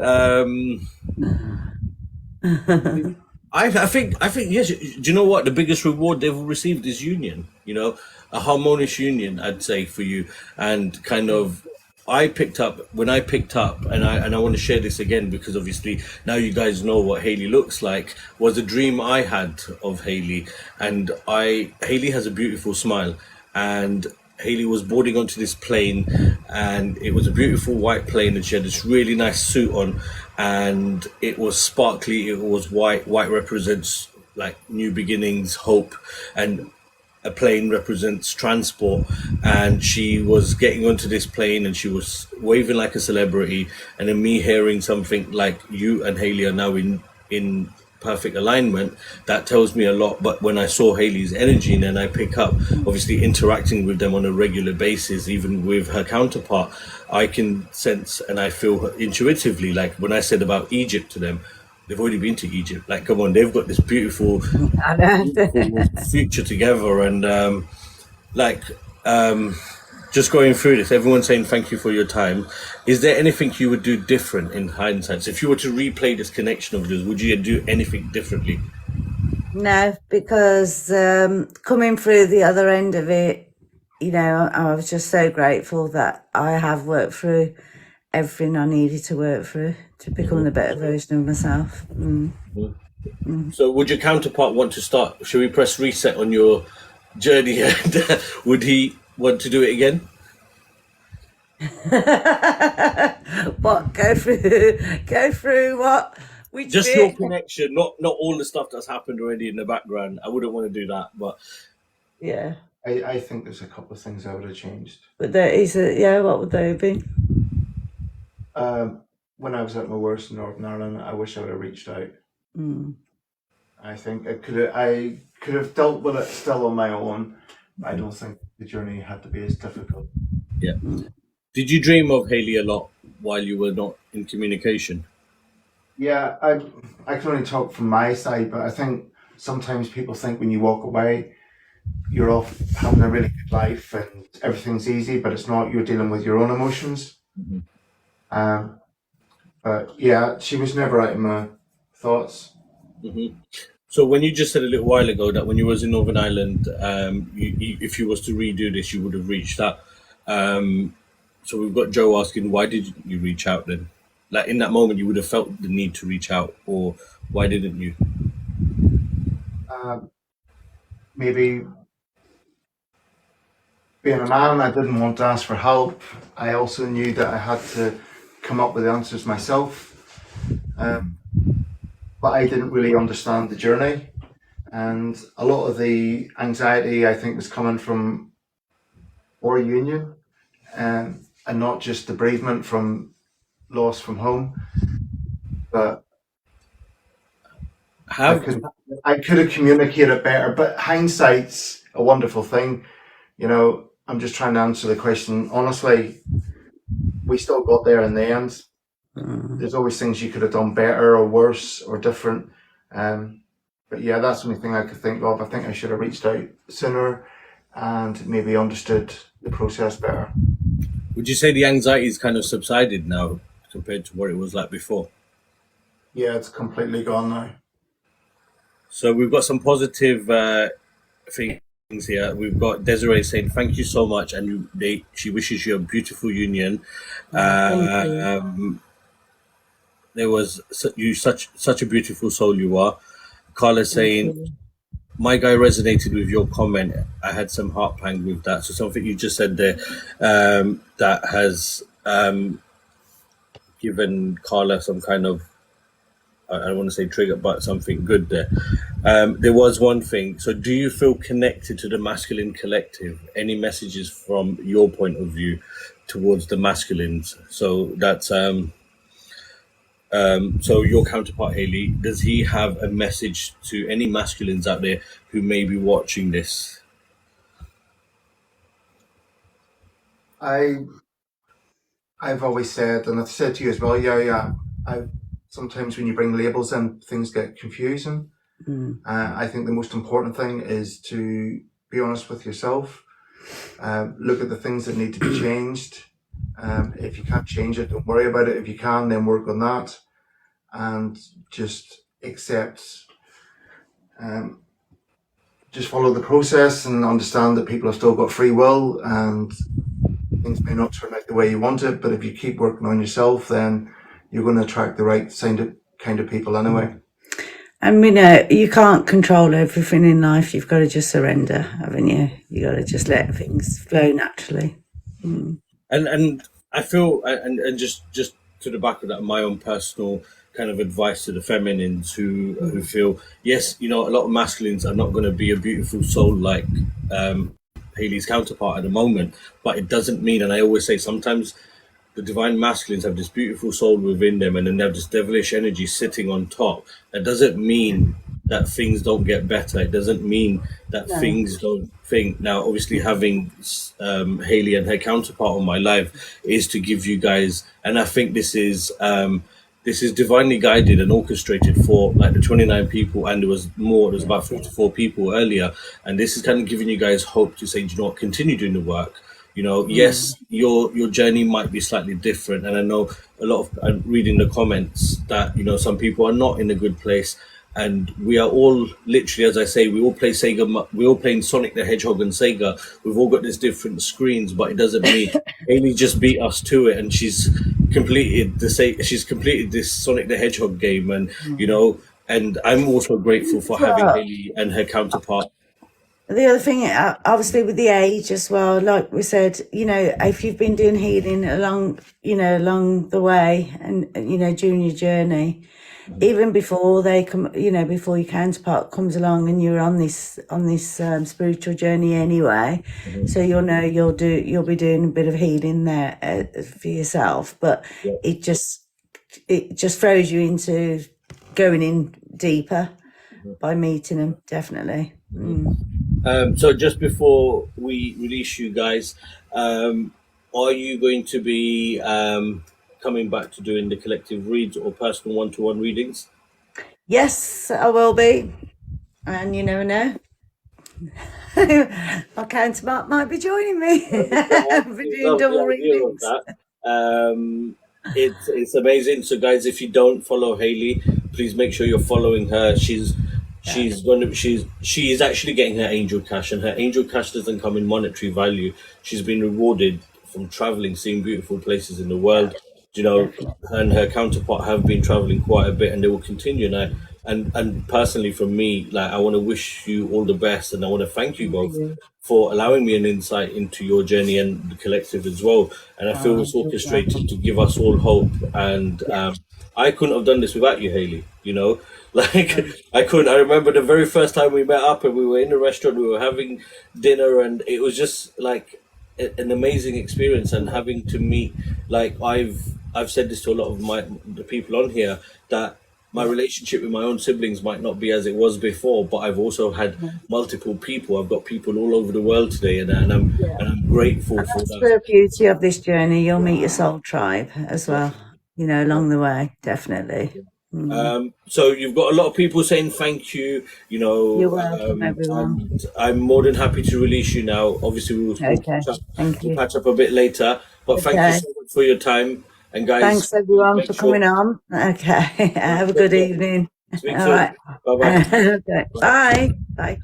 I think yes. Do you know what the biggest reward they've received is union? You know, a harmonious union. I'd say for you, and kind of. I picked up when I picked up, and I want to share this again because obviously now you guys know what Haley looks like. Was a dream I had of Haley, and Haley has a beautiful smile, and Haley was boarding onto this plane, and it was a beautiful white plane, and she had this really nice suit on, and it was sparkly. It was white. White represents like new beginnings, hope, and a plane represents transport, and she was getting onto this plane and she was waving like a celebrity, and then me hearing something like you and Haley are now in perfect alignment, that tells me a lot. But when I saw Haley's energy, and then I pick up obviously interacting with them on a regular basis, even with her counterpart, I can sense and I feel intuitively, like when I said about Egypt to them, they've already been to Egypt. Like, come on, they've got this beautiful I know. future together, and just going through this, everyone's saying thank you for your time. Is there anything you would do different in hindsight? So if you were to replay this connection of yours, would you do anything differently? No, because coming through the other end of it, you know, I was just so grateful that I have worked through everything I needed to work through to become the better version of myself. So would your counterpart want to start? Should we press reset on your journey? And would he want to do it again? What? Go through what? Which Just your bit? connection, not all the stuff that's happened already in the background. I wouldn't want to do that, but Yeah. I think there's a couple of things I would have changed. But there is what would they be? When I was at my worst in Northern Ireland, I wish I would have reached out. Mm. I think I could have dealt with it still on my own. But I don't think the journey had to be as difficult. yeah. Did you dream of Haley a lot while you were not in communication? Yeah, I can only talk from my side, but I think sometimes people think when you walk away, you're off having a really good life and everything's easy, but it's not. You're dealing with your own emotions. But yeah, she was never out of my thoughts. So when you just said a little while ago that when you was in Northern Ireland, if you was to redo this, you would have reached out. So we've got Joe asking, why did you reach out then? Like in that moment, you would have felt the need to reach out, or why didn't you? Maybe being a man, I didn't want to ask for help. I also knew that I had to come up with the answers myself. But I didn't really understand the journey. And a lot of the anxiety, I think, was coming from our union, and not just the bereavement from loss from home. But How? I could have communicated better, but hindsight's a wonderful thing. You know, I'm just trying to answer the question honestly. We still got there in the end. There's always things you could have done better or worse or different. But yeah, that's the only thing I could think of. I think I should have reached out sooner and maybe understood the process better. Would you say the anxiety's kind of subsided now compared to what it was like before? Yeah, it's completely gone now. So we've got some positive things here. We've got Desiree saying thank you so much, and she wishes you a beautiful union. Thank you. There was such a beautiful soul you are. Carla Thank saying, you. my guy resonated with your comment. I had some heart pang with that. So something you just said there that has given Carla some kind of I don't want to say triggered, but something good there. There was one thing. So, do you feel connected to the masculine collective? Any messages from your point of view towards the masculines? So that's so your counterpart Haley. Does he have a message to any masculines out there who may be watching this? I've always said, and I've said to you as well, yeah. Sometimes when you bring labels in, things get confusing. I think the most important thing is to be honest with yourself. Look at the things that need to be changed. If you can't change it, don't worry about it. If you can, then work on that, and just accept. Just follow the process and understand that people have still got free will, and things may not turn out the way you want it. But if you keep working on yourself, then you're going to attract the right kind of people anyway. And we know you can't control everything in life. You've got to just surrender, haven't you? You got to just let things flow naturally. And I feel, and just to the back of that, my own personal kind of advice to the feminines who feel, yes, you know, a lot of masculines are not going to be a beautiful soul like Haley's counterpart at the moment, but it doesn't mean, and I always say sometimes the divine masculines have this beautiful soul within them, and then they have this devilish energy sitting on top. That doesn't mean that things don't get better. It doesn't mean that things don't think. Now, obviously, having Haley and her counterpart on my life is to give you guys, and I think this is divinely guided and orchestrated for like the 29 people, and there was more. There was about 44 people earlier, and this is kind of giving you guys hope to say, do you know what, continue doing the work. You know, yes, your journey might be slightly different, and I know a lot of reading the comments that, you know, some people are not in a good place, and we are all literally, as I say, we all play Sega, we all playing Sonic the Hedgehog and Sega. We've all got these different screens, but it doesn't mean Haley just beat us to it, and she's completed this Sonic the Hedgehog game, and you know, and I'm also grateful for having Haley and her counterpart. The other thing, obviously, with the age as well, like we said, you know, if you've been doing healing along the way, and you know, during your journey, even before they come, you know, before your counterpart comes along, and you're on this spiritual journey anyway, so you'll know you'll be doing a bit of healing there for yourself, but it just throws you into going in deeper by meeting them, definitely. So just before we release you guys, are you going to be coming back to doing the collective reads or personal one-to-one readings? Yes, I will be, and you never know. My counterpart might be joining me. We're doing double readings. It's amazing. So guys, if you don't follow Haley, please make sure you're following her. She is actually getting her angel cash, and her angel cash doesn't come in monetary value. She's been rewarded from traveling, seeing beautiful places in the world. You know, her and her counterpart have been traveling quite a bit, and they will continue now. And personally, from me, like, I want to wish you all the best, and I want to thank you both for allowing me an insight into your journey and the collective as well. And I feel it's orchestrated to give us all hope. And I couldn't have done this without you, Haley. You know, like I couldn't. I remember the very first time we met up, and we were in a restaurant, we were having dinner, and it was just like an amazing experience. And having to meet, like I've said this to a lot of the people on here, that my relationship with my own siblings might not be as it was before, but I've also had multiple people. I've got people all over the world today, and I'm grateful for that. That's the beauty of this journey. You'll meet your soul tribe as well, you know, along the way, definitely. So you've got a lot of people saying thank you. You know, you're welcome, everyone. I'm more than happy to release you now. Obviously, we'll catch up a bit later. But thank you so much for your time. And guys, thanks everyone for coming on. Okay, have a good evening. All right, bye-bye. Okay. Bye.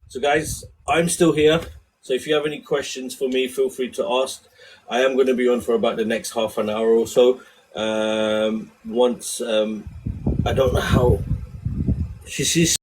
So guys, I'm still here. So if you have any questions for me, feel free to ask. I am going to be on for about the next half an hour or so. Once I don't know how she's